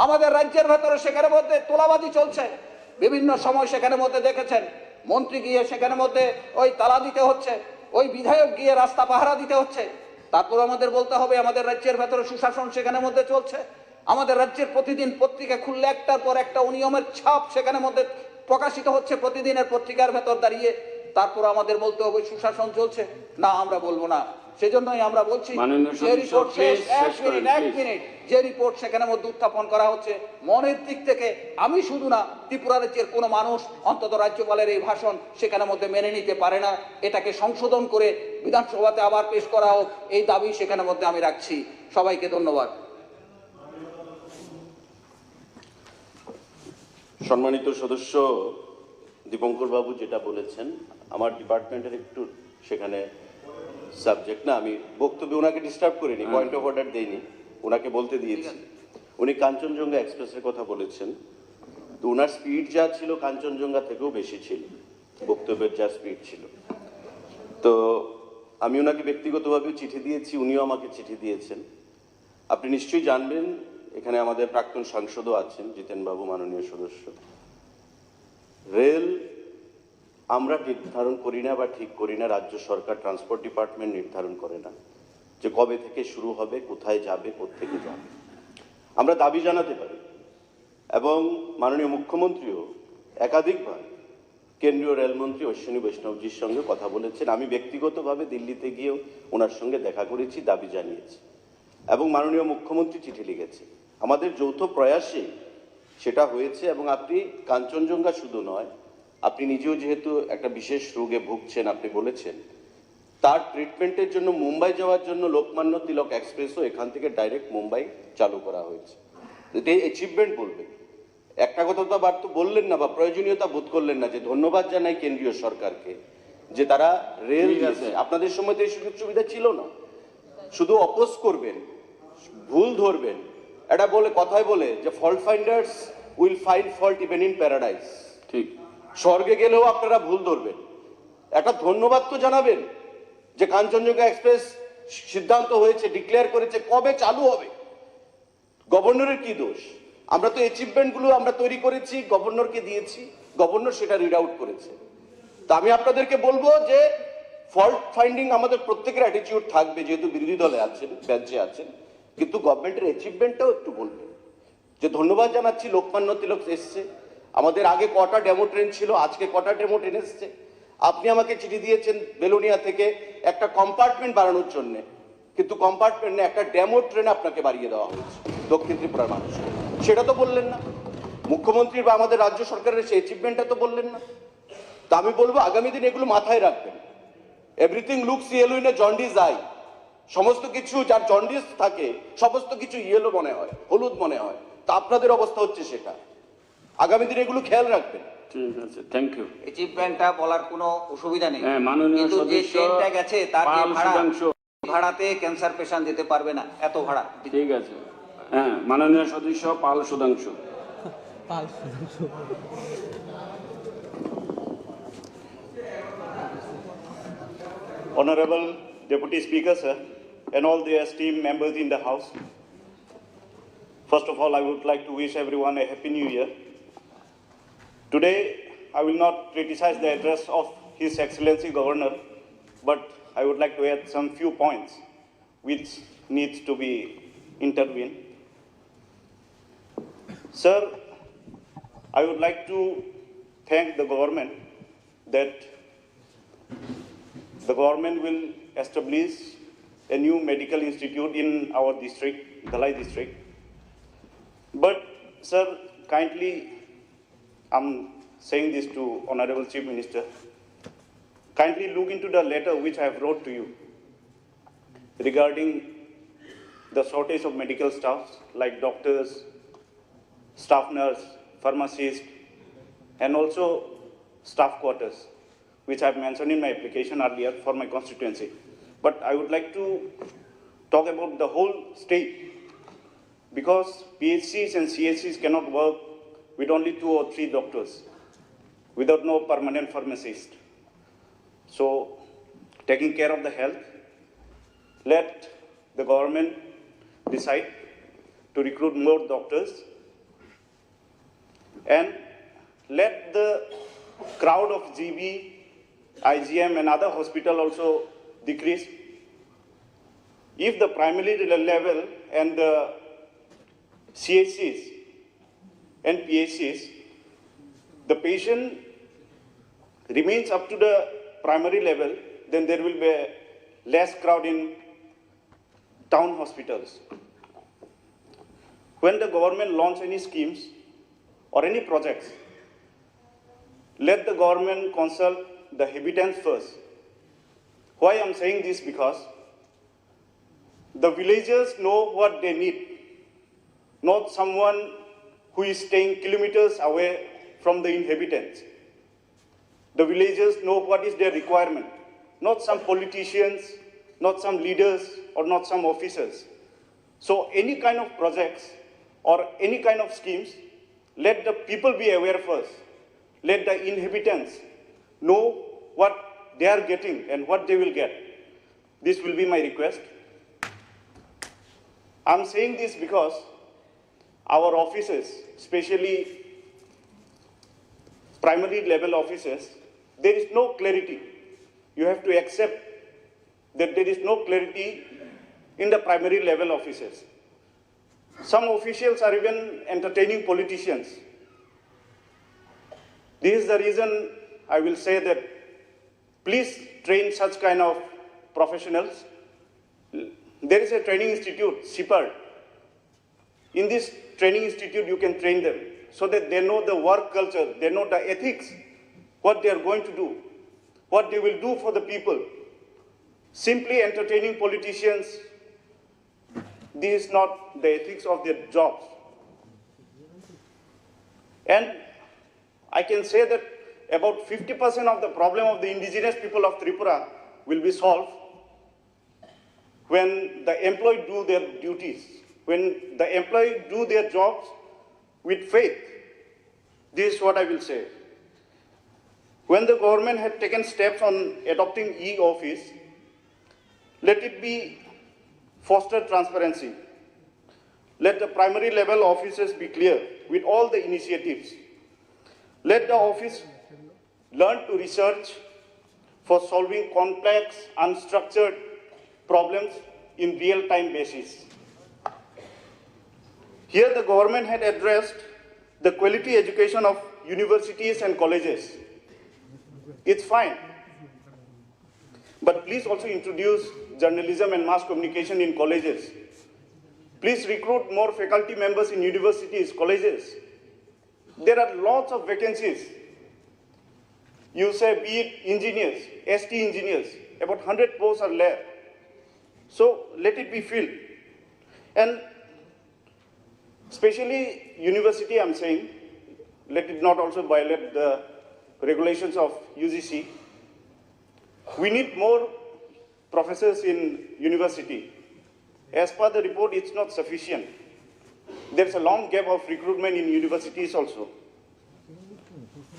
C: আমাদের রাজ্যের ভেতরে সেখানে মধ্যে তোলাবাজি চলছে। বিভিন্ন সময় সেখানে মধ্যে দেখেছেন মন্ত্রী গিয়ে সেখানে মধ্যে ওই তালা দিতে হচ্ছে, ওই বিধায়ক গিয়ে রাস্তা পাহারা দিতে হচ্ছে। তারপর আমাদের বলতে হবে আমাদের রাজ্যের ভেতরে সুশাসন সেখানে মধ্যে চলছে। আমাদের রাজ্যের প্রতিদিন পত্রিকা খুললে একটার পর একটা অনিয়মের ছাপ সেখানে মধ্যে প্রকাশিত হচ্ছে প্রতিদিনের পত্রিকার ভেতর দাঁড়িয়ে। তারপর আমাদের বলতে হবে সুশাসন চলছে না, আমরা বলবো না। সেজন্যই আমরা বলছি যে রিপোর্ট যে রিপোর্ট সেখানে মধ্যে উত্থাপন করা হচ্ছে, মনের দিক থেকে আমি শুধু না, ত্রিপুরা রাজ্যের কোনো মানুষ অন্তত রাজ্যপালের এই ভাষণ সেখানে মধ্যে মেনে নিতে পারে না। এটাকে সংশোধন করে বিধানসভাতে আবার পেশ করা হোক, এই দাবি সেখানে মধ্যে আমি রাখছি। সবাইকে ধন্যবাদ।
F: সম্মানিত সদস্য দীপঙ্কর বাবু যেটা বলেছেন আমার ডিপার্টমেন্টের একটু সেখানে সাবজেক্ট না, আমি বক্তব্যে ওনাকে ডিস্টার্ব করিনি, পয়েন্ট অফ অর্ডার দেইনি, ওনাকে বলতে দিয়েছি। উনি কাঞ্চনজঙ্ঘা এক্সপ্রেসের কথা বলেছেন, তো ওনার স্পিড যা ছিল কাঞ্চনজঙ্ঘা থেকেও বেশি ছিল, বক্তব্যের যা স্পিড ছিল। তো আমি ওনাকে ব্যক্তিগতভাবে চিঠি দিয়েছি, উনিও আমাকে চিঠি দিয়েছেন। আপনি নিশ্চয়ই জানবেন, এখানে আমাদের প্রাক্তন সাংসদও আছেন, জিতেন বাবু মাননীয় সদস্য। রেল আমরা নির্ধারণ করি না বা ঠিক করি না, রাজ্য সরকার ট্রান্সপোর্ট ডিপার্টমেন্ট নির্ধারণ করে না যে কবে থেকে শুরু হবে, কোথায় যাবে, কোত্থেকে যাবে। আমরা দাবি জানাতে পারি এবং মাননীয় মুখ্যমন্ত্রীও একাধিকবার কেন্দ্রীয় রেলমন্ত্রী অশ্বিনী বৈষ্ণবজির সঙ্গে কথা বলেছেন। আমি ব্যক্তিগতভাবে দিল্লিতে গিয়েও ওনার সঙ্গে দেখা করেছি, দাবি জানিয়েছি এবং মাননীয় মুখ্যমন্ত্রী চিঠি লিখেছে। আমাদের যৌথ প্রয়াসে সেটা হয়েছে। এবং আপনি কাঞ্চনজঙ্ঘা শুধু নয়, আপনি নিজেও যেহেতু একটা বিশেষ রোগে ভুগছেন, আপনি বলেছেন তার ট্রিটমেন্টের জন্য মুম্বাই যাওয়ার জন্য লোকমান্য তিলক এক্সপ্রেসও এখান থেকে ডাইরেক্ট মুম্বাই চালু করা হয়েছে। এটা অ্যাচিভমেন্ট বলবে। একটা কথা তো আবার তো বললেন না বা প্রয়োজনীয়তা বোধ করলেন না যে ধন্যবাদ জানাই কেন্দ্রীয় সরকারকে যে তারা রেল দিয়েছে। আপনাদের সময় তো এই সুযোগ সুবিধা ছিল না। শুধু অপোজ করবেন, ভুল ধরবেন। এটা বলে কথায় বলে যে fault finders will find fault even in paradise.
B: ঠিক।
F: স্বর্গে গেলেও আপনারা ভুল ধরবেন। একটা ধন্যবাদ তো জানাবেন যে কাঞ্চনজঙ্ঘা এক্সপ্রেস সিদ্ধান্ত হয়েছে, ডিক্লেয়ার করেছে, কবে চালু হবে। গভর্নরের কি দোষ? আমরা তো অ্যাচিভমেন্টগুলো আমরা তৈরি করেছি, গভর্নরকে দিয়েছি, গভর্নর সেটা রিড আউট করেছে। তা আমি আপনাদেরকে বলবো যে ফল্ট ফাইন্ডিং আমাদের প্রত্যেকের অ্যাটিটিউড থাকবে, যেহেতু বিরোধী দলে আছেন, বেঞ্চে আছেন, কিন্তু গভর্নমেন্টের অ্যাচিভমেন্টটাও একটু বলবেন যে ধন্যবাদ জানাচ্ছি লোকমান্য তিলক এসছে, আমাদের আগে কটা ডেমো ট্রেন ছিল, আজকে কটা ডেমো ট্রেন এসছে। আপনি আমাকে চিঠি দিয়েছেন বেলোনিয়া থেকে একটা কম্পার্টমেন্ট বাড়ানোর জন্য, কিন্তু কম্পার্টমেন্ট না, একটা ডেমো ট্রেন আপনাকে বাড়িয়ে দেওয়া হয়েছে দক্ষিণ ত্রিপুরার মানুষকে। সেটা তো বললেন না মুখ্যমন্ত্রীর বা আমাদের রাজ্য সরকারের সেই অ্যাচিভমেন্টটা তো বললেন না। তা আমি বলবো আগামী দিন এগুলো মাথায় রাখবেন। Everything looks yellow in a jaundice I. সমস্ত কিছু যার জন্ডিস থাকে সমস্ত কিছু ইয়েলো মনে হয়, হলুদ মনে হয়। তা আপনাদের অবস্থা হচ্ছে সেটা। আগামী দিন এগুলো খেয়াল রাখবেন।
B: ঠিক আছে, থ্যাংক ইউ।
C: অ্যাচিভমেন্টটা বলার কোনো অসুবিধা নেই,
B: হ্যাঁ, মাননীয়
C: কিন্তু যে
B: সদস্য
C: ট্রেনটা গেছে তার যে
B: পাল
C: ভাড়া,
B: সুধাংশু।
C: ভাড়াতে ক্যান্সার পেশেন্ট যেতে পারবে না, এত ভাড়া।
B: ঠিক আছে, হ্যাঁ, মাননীয় সদস্য পাল Sudhanshu.
G: Honorable Deputy Speaker, sir, and all the esteemed members in the House. First of all, I would like to wish everyone a Happy New Year. Today, I will not criticize the address of His Excellency Governor, but I would like to add some few points which needs to be intervened. Sir, I would like to thank the government that the government will establish a new medical institute in our district, Dhalai district. But, sir, kindly, I'm saying this to Honorable Chief Minister, kindly look into the letter which I have wrote to you regarding the shortage of medical staffs like doctors, staff nurse, pharmacist, and also staff quarters, which I've mentioned in my application earlier for my constituency. But I would like to talk about the whole state, because PHCs and CHCs cannot work with only 2 or 3 doctors, without no permanent pharmacist. So, taking care of the health, let the government decide to recruit more doctors, and let the crowd of GB, IGM and other hospital also decrease. If the primary level and the CHCs and PHCs, the patient remains up to the primary level, then there will be less crowd in town hospitals. When the government launch any schemes or any projects, let the government consult the habitants first. Why I'm saying this? Because the villagers know what they need, not someone who is staying kilometers away from the inhabitants. The villagers know what is their requirement, not some politicians, not some leaders, or not some officers. So any kind of projects or any kind of schemes, let the people be aware first. Let the inhabitants know what they are getting and what they will get. This will be my request. I'm saying this because our officers, especially primary level officers, there is no clarity. You have to accept that there is no clarity in the primary level officers. Some officials are even entertaining politicians. This is the reason I will say that please train such kind of professionals. There is a training institute, CIPARD. In this training institute, you can train them so that they know the work culture, they know the ethics, what they are going to do, what they will do for the people. Simply entertaining politicians, this is not the ethics of their jobs. And I can say that about 50% of the problem of the indigenous people of Tripura will be solved when the employee do their duties, when the employee do their jobs with faith. This is what I will say. When the government had taken steps on adopting e-office, let it be foster transparency. Let the primary level officers be clear with all the initiatives. Let the office learn to research for solving complex, unstructured problems in real-time basis. Here the government had addressed the quality education of universities and colleges. It's fine. But please also introduce journalism and mass communication in colleges. Please recruit more faculty members in universities, colleges. There are lots of vacancies. You say be it engineers, ST engineers, about 100 posts are there. So let it be filled. And especially university, I'm saying, let it not also violate the regulations of UGC. We need more professors in university. As per the report, it's not sufficient. There's a long gap of recruitment in universities also.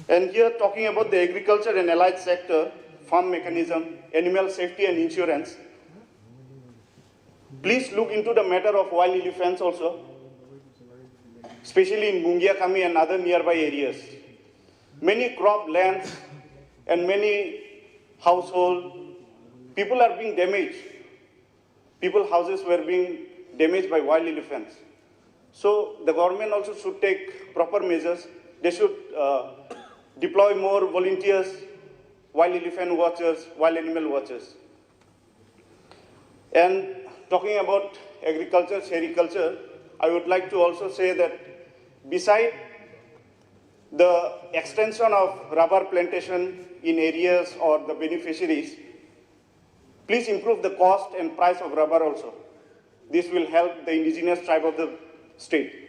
G: And here talking about the agriculture and allied sector, farm mechanism, animal safety and insurance, please look into the matter of wild elephants also, especially in Mungiakami and other nearby areas. Many crop lands and many household, people are being damaged. People's houses were being damaged by wild elephants. So the government also should take proper measures. They should deploy more volunteers, wild elephant watchers, wild animal watchers. And talking about agriculture, sericulture, I would like to also say that beside the extension of rubber plantation in areas or the beneficiaries, please improve the cost and price of rubber also. This will help the indigenous tribe of the state.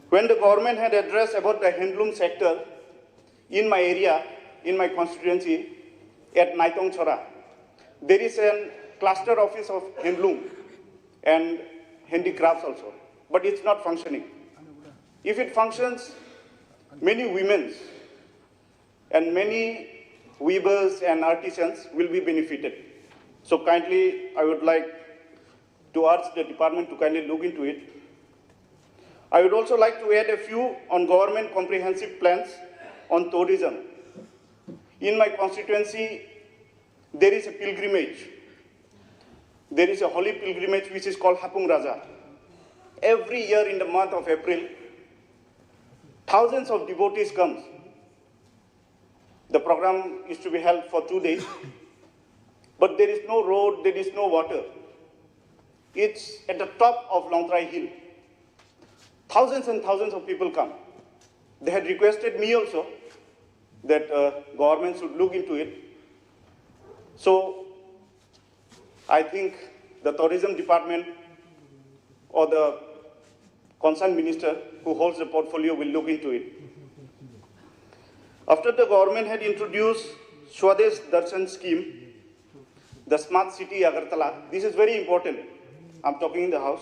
G: When the government had addressed about the handloom sector in my area, in my constituency, at Naitong Chora, there is a cluster office of handloom and handicrafts also, but it's not functioning. If it functions, many women and many weavers and artisans will be benefited. So kindly, I would like to urge the department to kindly look into it. I would also like to add a few on government comprehensive plans on tourism. In my constituency, there is a pilgrimage. There is a holy pilgrimage which is called Hapung Raja. Every year in the month of April, thousands of devotees come. The program is to be held for 2 days, but there is no road, there is no water. It's at the top of Longtrai Hill. Thousands and thousands of people come. They had requested me also that government should look into it. So I think the tourism department or the concerned minister who holds the portfolio will look into it. After the government had introduced Swadesh Darshan scheme, the smart city Agartala, this is very important. I'm talking in the house.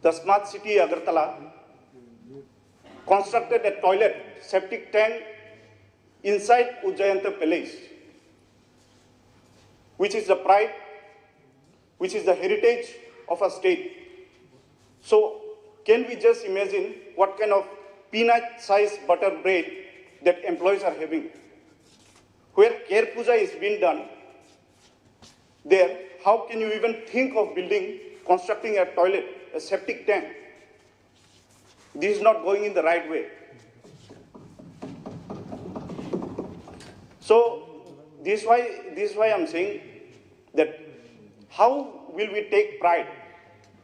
G: The smart city Agartala constructed a toilet septic tank inside Ujjayanta Palace, which is the pride, which is the heritage of a state. So can we just imagine what kind of peanut-sized butter bread that employees are having? Where care puja is being done, there, how can you even think of constructing a toilet, a septic tank? This is not going in the right way. So this is why I'm saying that how will we take pride?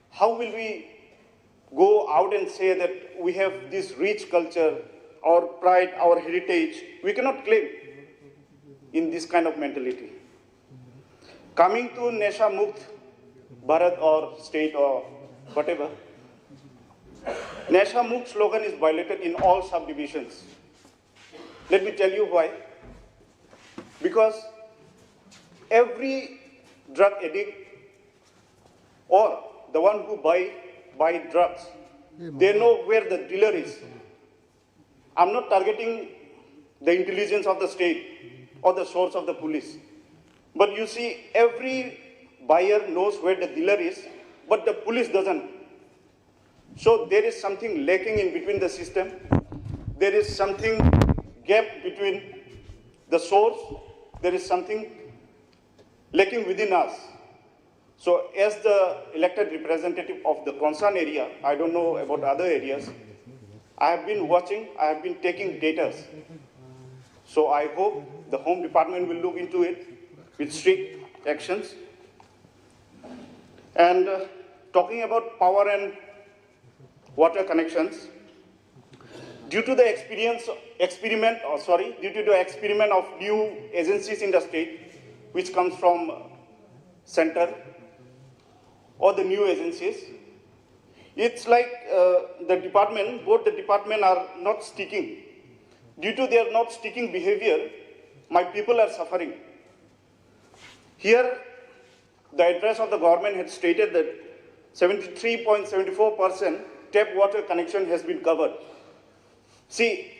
G: How will we go out and say that we have this rich culture, our pride, our heritage? We cannot claim in this kind of mentality. Coming to Nesha Mukt Bharat or state or whatever, Nesha Mukt slogan is violated in all subdivisions. Let me tell you why. Because every drug addict or the one who buy drugs, they know where the dealer is. I'm not targeting the intelligence of the state or the source of the police. But you see, every buyer knows where the dealer is, but the police doesn't. So there is something lacking in between the system. There is something gap between the source. There is something lacking within us. So as the elected representative of the concerned area, I don't know about other areas, I have been watching, I have been taking data. So I hope the Home Department will look into it with strict actions. And talking about power and water connections, due to the experiment of new agencies in the state, which comes from center, or the new agencies, it's like both the department are not sticking. Due to their not sticking behavior, my people are suffering. Here, the address of the government had stated that 73.74% tap water connection has been covered. See,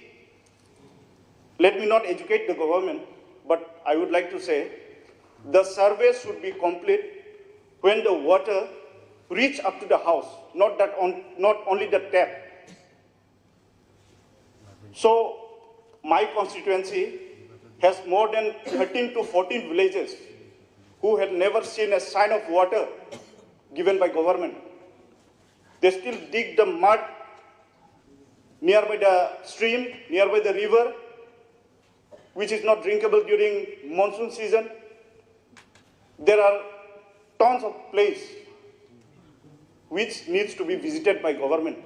G: let me not educate the government, but I would like to say the survey should be complete when the water reach up to the house, not only the tap. So my constituency has more than 13 to 14 villages who had never seen a sign of water given by government. They still dig the mud nearby the stream, nearby the river, which is not drinkable during monsoon season. There are tons of places which needs to be visited by government.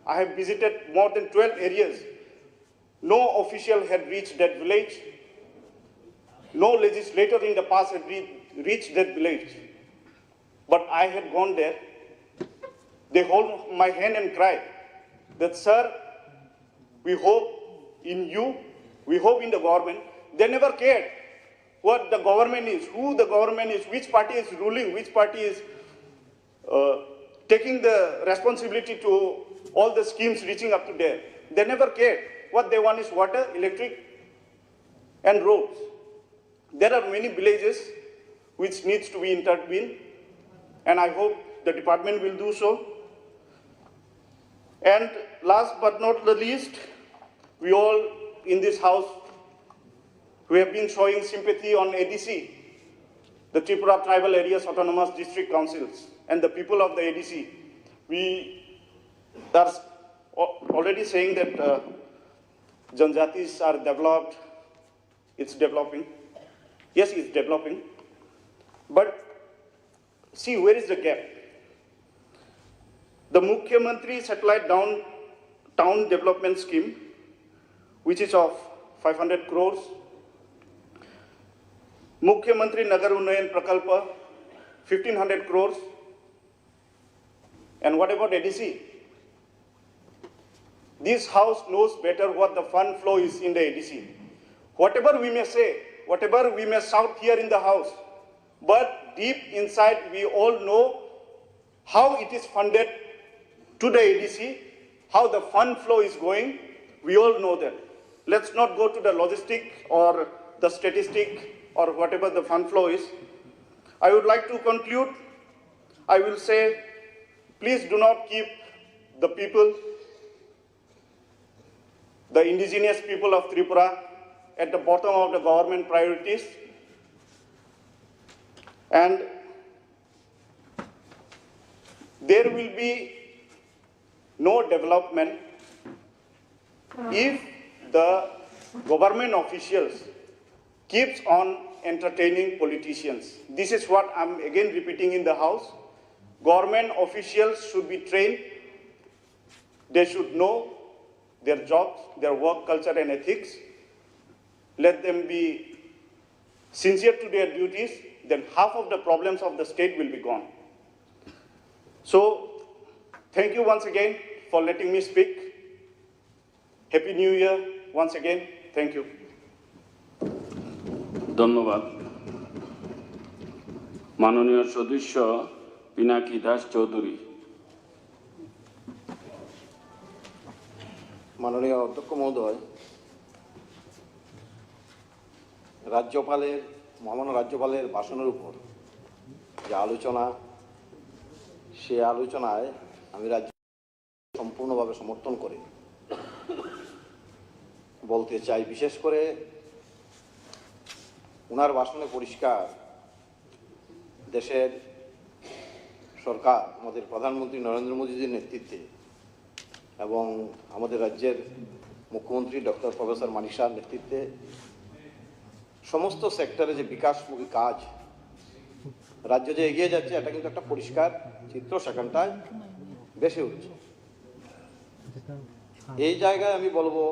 G: I have visited more than 12 areas. No official had reached that village. No legislator in the past had reached that village. But I had gone there. They hold my hand and cry that, sir, we hope in you, we hope in the government. They never cared what the government is, who the government is, which party is ruling, which party is taking the responsibility to all the schemes reaching up to there. They never cared. What they want is water, electric, and roads. There are many villages which needs to be intervened, and I hope the department will do so. And last but not the least, we all in this house, we have been showing sympathy on ADC, the Tripura Tribal Areas Autonomous District Councils, and the people of the ADC. We are already saying that Janjatis are developed, it's developing. Yes, it's developing. But see, where is the gap? The Mukhyamantri Satellite Town Development Scheme, which is of 500 crores. Mukhyamantri Nagar Unnayan Prakalpa, 1500 crores. And what about ADC? This house knows better what the fund flow is in the ADC. whatever we may say, whatever we may shout here in the house, but deep inside we all know how it is funded to the ADC, how the fund flow is going. We all know that. Let's not go to the logistic or the statistic or whatever the fund flow is. I would like to conclude. I will say, please do not keep the people, the indigenous people of Tripura, at the bottom of the government priorities. And there will be no development if the government officials keeps on entertaining politicians. This is what I'm again repeating in the House. Government officials should be trained. They should know their jobs, their work culture and ethics. Let them be sincere to their duties, then half of the problems of the state will be gone. So, thank you once again for letting me speak. Happy New Year once again. Thank you.
B: ধন্যবাদ। মাননীয় সদস্য পিনাকি দাস চৌধুরী।
H: মাননীয় অধ্যক্ষ মহোদয়, মহামান্য রাজ্যপালের ভাষণের উপর যে আলোচনা, সে আলোচনায় আমি রাজ্য সম্পূর্ণভাবে সমর্থন করি বলতে চাই। বিশেষ করে ওনার ভাষণে পরিষ্কার দেশের সরকার, আমাদের প্রধানমন্ত্রী নরেন্দ্র মোদীজির নেতৃত্বে এবং আমাদের রাজ্যের মুখ্যমন্ত্রী ডক্টর প্রফেসর মানিক শাহর নেতৃত্বে সমস্ত সেক্টরে যে বিকাশমুখী কাজ রাজ্য যে এগিয়ে যাচ্ছে, এটা কিন্তু একটা পরিষ্কার চিত্র সেখানটায় বেশি উঠছে। এই জায়গায় আমি বলবো,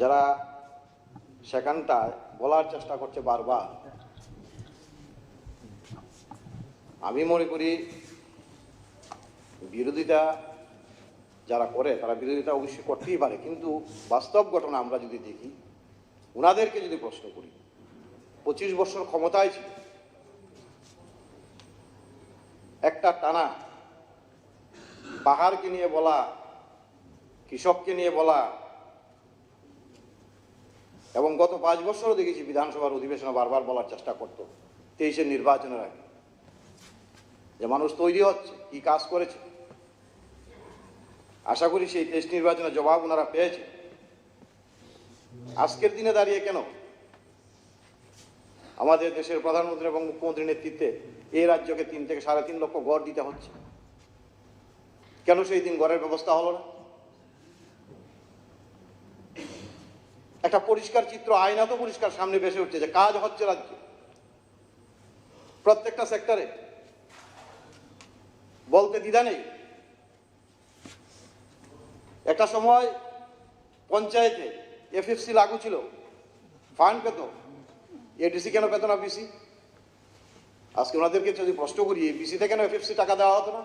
H: যারা সেখানটায় বলার চেষ্টা করছে বারবার, আমি মনে করি বিরোধিতা যারা করে তারা বিরোধিতা অবশ্যই করতেই পারে, কিন্তু বাস্তব ঘটনা আমরা যদি দেখি, ওনাদেরকে যদি প্রশ্ন করি, 25 বছর ক্ষমতায় ছিল, একটা টানা পাহাড়কে নিয়ে বলা, কৃষককে নিয়ে বলা, এবং গত 5 বছরও দেখেছি বিধানসভার অধিবেশনে বারবার বলার চেষ্টা করতো 23-এর নির্বাচনের আগে যে মানুষ তৈরি হচ্ছে, কি কাজ করেছে। আশা করি সেই 23 নির্বাচনের জবাব ওনারা পেয়েছে। আজকের দিনে দাঁড়িয়ে কেন আমাদের দেশের প্রধানমন্ত্রী এবং মুখ্যমন্ত্রীর নেতৃত্বে এই রাজ্যকে 3 থেকে 3.5 লক্ষ গড় দিতে হচ্ছে? কেন সেই দিন গড়ের ব্যবস্থা হলো না? একটা পরিষ্কার চিত্র, আয়না তো পরিষ্কার সামনে ভেসে উঠছে যে কাজ হচ্ছে রাজ্যে প্রত্যেকটা সেক্টরে, বলতে দ্বিধা নেই। একটা সময় পঞ্চায়েতে এফএফসি লাগু ছিল, ফান্ড পেত, এডিসি কেন পেত না বিসি? আজকে ওনাদেরকে যদি প্রশ্ন করি, বিসিতে কেন এফএফসি টাকা দেওয়া হতো না?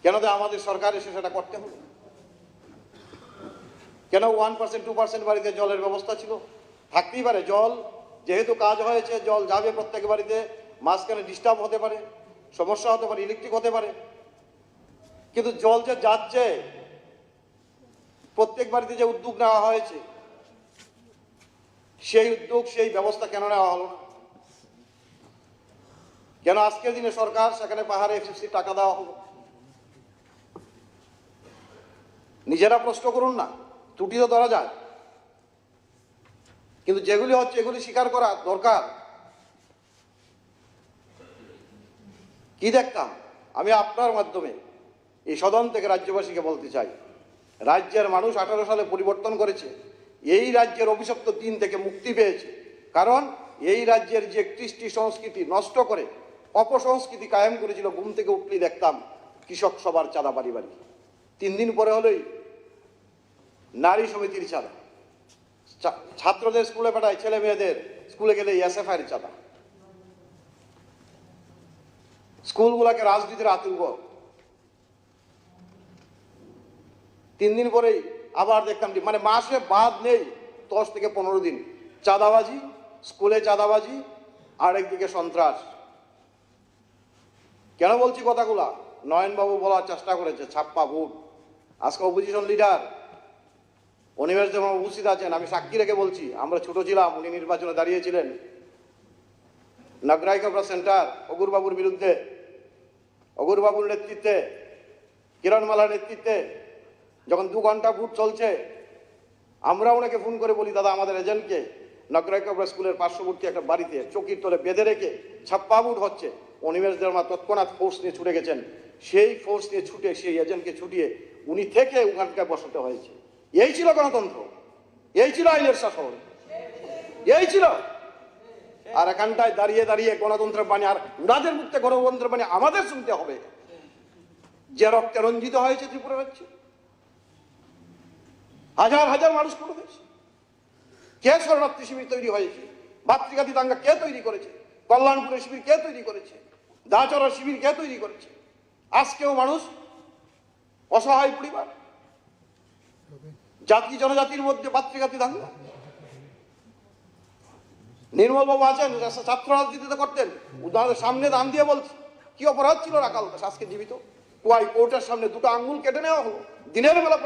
H: কেন আমাদের সরকার এসে সেটা করতে হলো? কেন 1% 2% বাড়িতে জলের ব্যবস্থা ছিল? থাকতেই পারে, জল যেহেতু কাজ হয়েছে, জল যাবে প্রত্যেক বাড়িতে, মাঝখানে ডিস্টার্ব হতে পারে, সমস্যা হতে পারে, ইলেকট্রিক হতে পারে, কিন্তু জল যে যাচ্ছে, প্রত্যেক বাড়িতে যে উদ্যোগ নেওয়া হয়েছে, সেই উদ্যোগ, সেই ব্যবস্থা কেন নেওয়া হলো না? কেন আজকের দিনে সরকার সেখানে পাহাড়ে এফএফসি টাকা দেওয়া হলো? নিজেরা প্রশ্ন করুন না, ত্রুটি তো ধরা যায়, কিন্তু যেগুলি হচ্ছে এগুলি স্বীকার করা দরকার। কি দেখতাম আমি আপনার মাধ্যমে এই সদন থেকে রাজ্যবাসীকে বলতে চাই, রাজ্যের মানুষ 18 সালে পরিবর্তন করেছে, এই রাজ্যের অভিশপ্ত দিন থেকে মুক্তি পেয়েছে। কারণ এই রাজ্যের যে কৃষ্টি সংস্কৃতি নষ্ট করে অপসংস্কৃতি কায়েম করেছিল, ঘুম থেকে উঠলেই দেখতাম কৃষক সবার চাঁদা বাড়ি বাড়ি, 3 দিন পরে হলেই নারী সমিতির চাঁদা, ছাত্রদের স্কুলে পাঠায়, ছেলে মেয়েদের স্কুলে গেলে এসএফআই এর চাঁদা, স্কুলগুলোকে রাজনীতির আতুঙ্গ। 3 দিন পরেই আবার দেখতাম যে মানে মাসে বাদ নেই 10 থেকে 15 দিন চাঁদাবাজি, স্কুলে চাঁদাবাজি, আর একদিকে সন্ত্রাস। কেন বলছি কথাগুলা? নয়নবাবু বলার চেষ্টা করেছে ছাপ্পা ভোট। আজকে অপোজিশন লিডার অনিমেষ দেব উপস্থিত আছেন, আমি সাক্ষী রেখে বলছি, আমরা ছোট ছিলাম, উনি নির্বাচনে দাঁড়িয়েছিলেন নাগরাইকবরা সেন্টার অগুরবাবুর বিরুদ্ধে, অগুরবাবুর নেতৃত্বে, কিরণমালার নেতৃত্বে যখন 2 ঘন্টা ভোট চলছে, আমরা ওনাকে ফোন করে বলি, দাদা আমাদের এজেন্টকে নাগরাইকবরা স্কুলের পার্শ্ববর্তী একটা বাড়িতে চকির তলে বেঁধে রেখে ছাপ্পা ভোট হচ্ছে। অনিমেষ দেবর্মা তৎক্ষণাৎ ফোর্স নিয়ে ছুটে গেছেন, সেই ফোর্স নিয়ে ছুটে সেই এজেন্টকে ছুটিয়ে উনি থেকে ওখানকার বসাতে হয়েছে। এই ছিল গণতন্ত্র, এই ছিল আইনের শাসন, এই ছিল। আর এখানটায় দাঁড়িয়ে দাঁড়িয়ে গণতন্ত্রের বাণী, আর ওনাদের মুখে গণতন্ত্রের বাণী আমাদের শুনতে হবে, যে রক্তে রঞ্জিত হয়েছে ত্রিপুরা রাজ্যে, হাজার হাজার মানুষ করে হয়েছে। কে শরণার্থী শিবির তৈরি হয়েছে, ভাতৃঘাতী দাঙ্গা কে তৈরি করেছে, কল্যাণপুরের শিবির কে তৈরি করেছে, দাচড়ার শিবির কে তৈরি করেছে। আজকেও মানুষ অসহায় পরিবার, জাতি জনজাতির মধ্যে ভাতৃঘাতী দাঙ্গা। নির্মলবাবু আছেন, ছাত্র রাজনীতিতে করতেন, উদাহরণের সামনে দান দিয়ে বলছে কি অপরাধ ছিল রাখাল দাস, আজকে জীবিত। কুয়াই কোর্টের সামনে 2টা আঙ্গুল কেটে নেওয়া হলো, দিনের বেলা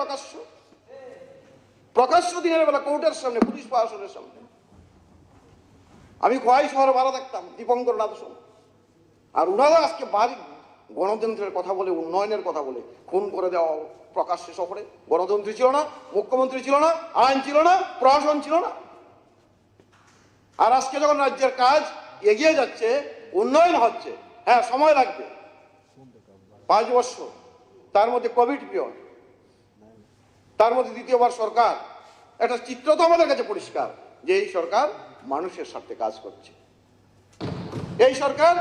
H: প্রকাশ্য দিনের বেলা কোর্টের সামনে, পুলিশ প্রশাসনের সামনে। আমি খোয়াই শহরে ভাড়া থাকতাম, দীপঙ্কর নাথ সোম, আর ওনারা আজকে বাড়ি গণতন্ত্রের কথা বলে, উন্নয়নের কথা বলে খুন করে দেওয়া প্রকাশ্যে শহরে। গণতন্ত্রী ছিল না, মুখ্যমন্ত্রী ছিল না, আইন ছিল না, প্রশাসন ছিল না। আর আজকে যখন রাজ্যের কাজ এগিয়ে যাচ্ছে, উন্নয়ন হচ্ছে, হ্যাঁ সময় লাগবে, 5 বছর, তার মধ্যে কোভিড পিরিয়ড, তার মধ্যে দ্বিতীয়বার সরকার, একটা চিত্র তো আমাদের কাছে পরিষ্কার যে এই সরকার মানুষের স্বার্থে কাজ করছে, এই সরকার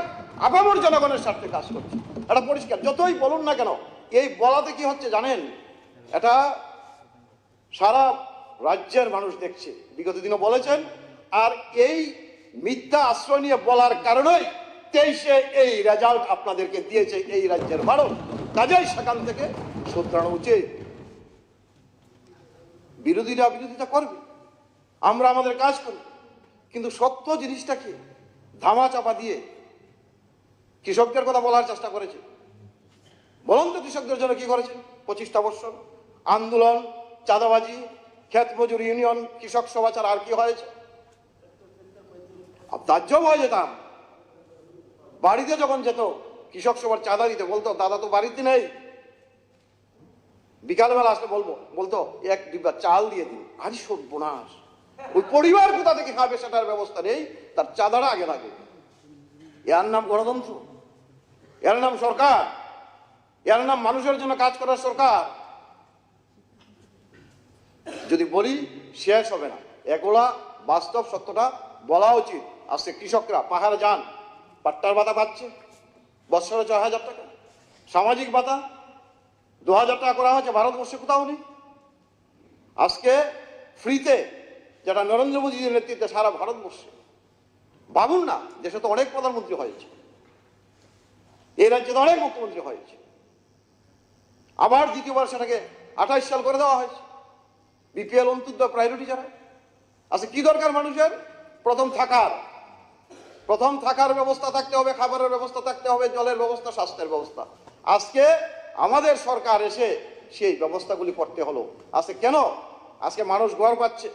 H: আপামর জনগণের স্বার্থে কাজ করছে, এটা পরিষ্কার। যতই বলুন না কেন, এই বলাতে কি হচ্ছে জানেন, এটা সারা রাজ্যের মানুষ দেখছে, বিগত দিনও বলেছেন। আর এই মিথ্যা আশ্রয় নিয়ে বলার কারণেই 23-এ এই রেজাল্ট আপনাদেরকে দিয়েছে এই রাজ্যের মানুষ। কাজেই সেখান থেকে শুধরানো উচিত। বিরোধীরা বিরোধিতা করবে, আমরা আমাদের কাজ করি, কিন্তু সত্য জিনিসটা কি ধামা চাপা দিয়ে কৃষকদের কথা বলার চেষ্টা করেছে। বলুন তো কৃষকদের জন্য কি করেছে? 25টা বছর আন্দোলন, চাঁদাবাজি, ক্ষেত মজুর ইউনিয়ন, কৃষক সভা ছাড়া আর কি হয়েছে? তাজ্জব হয়ে যেতাম, বাড়িতে যখন যেত কৃষক সভার চাঁদা দিতে, বলতো দাদা তো বাড়িতে নেই, বিকালবেলা আসলে বলতো 1 ডিব্বা চাল দিয়ে দিন। আজ সর্বনাশ, ওই পরিবার কোথা থেকে খাবে সেটার ব্যবস্থা নেই, তার চাঁদাটা আগে লাগে। এর নাম গণতন্ত্র? এর নাম সরকার? এর নাম মানুষের জন্য কাজ করার সরকার? যদি বলি শেষ হবে না, এগুলা বাস্তব সত্যটা বলা উচিত। আজকে কৃষকরা পাহাড়ে যান, পাট্টার ভাতা পাচ্ছে বছরে 6,000 টাকা, সামাজিক ভাতা 2,000 টাকা করা হয়েছে, ভারতবর্ষে কোথাও নেই। আজকে ফ্রিতে, যেটা নরেন্দ্র মোদীর নেতৃত্বে সারা ভারতবর্ষে। ভাবুন না, দেশে তো অনেক প্রধানমন্ত্রী হয়েছে, এই রাজ্যে তো অনেক মুখ্যমন্ত্রী হয়েছে, আবার দ্বিতীয়বার সেটাকে 28 সাল করে দেওয়া হয়েছে। বিপিএল অন্তর্ভুক্ত প্রায়োরিটি যারা আছে, কি দরকার মানুষের? প্রথম থাকার ব্যবস্থা থাকতে হবে, খাবারের ব্যবস্থা থাকতে হবে, জলের ব্যবস্থা, স্বাস্থ্যের ব্যবস্থা। আজকে আমাদের সরকার এসে সেই ব্যবস্থাগুলি করতে হলো। আজকে কেন? আজকে মানুষ ঘর পাচ্ছে,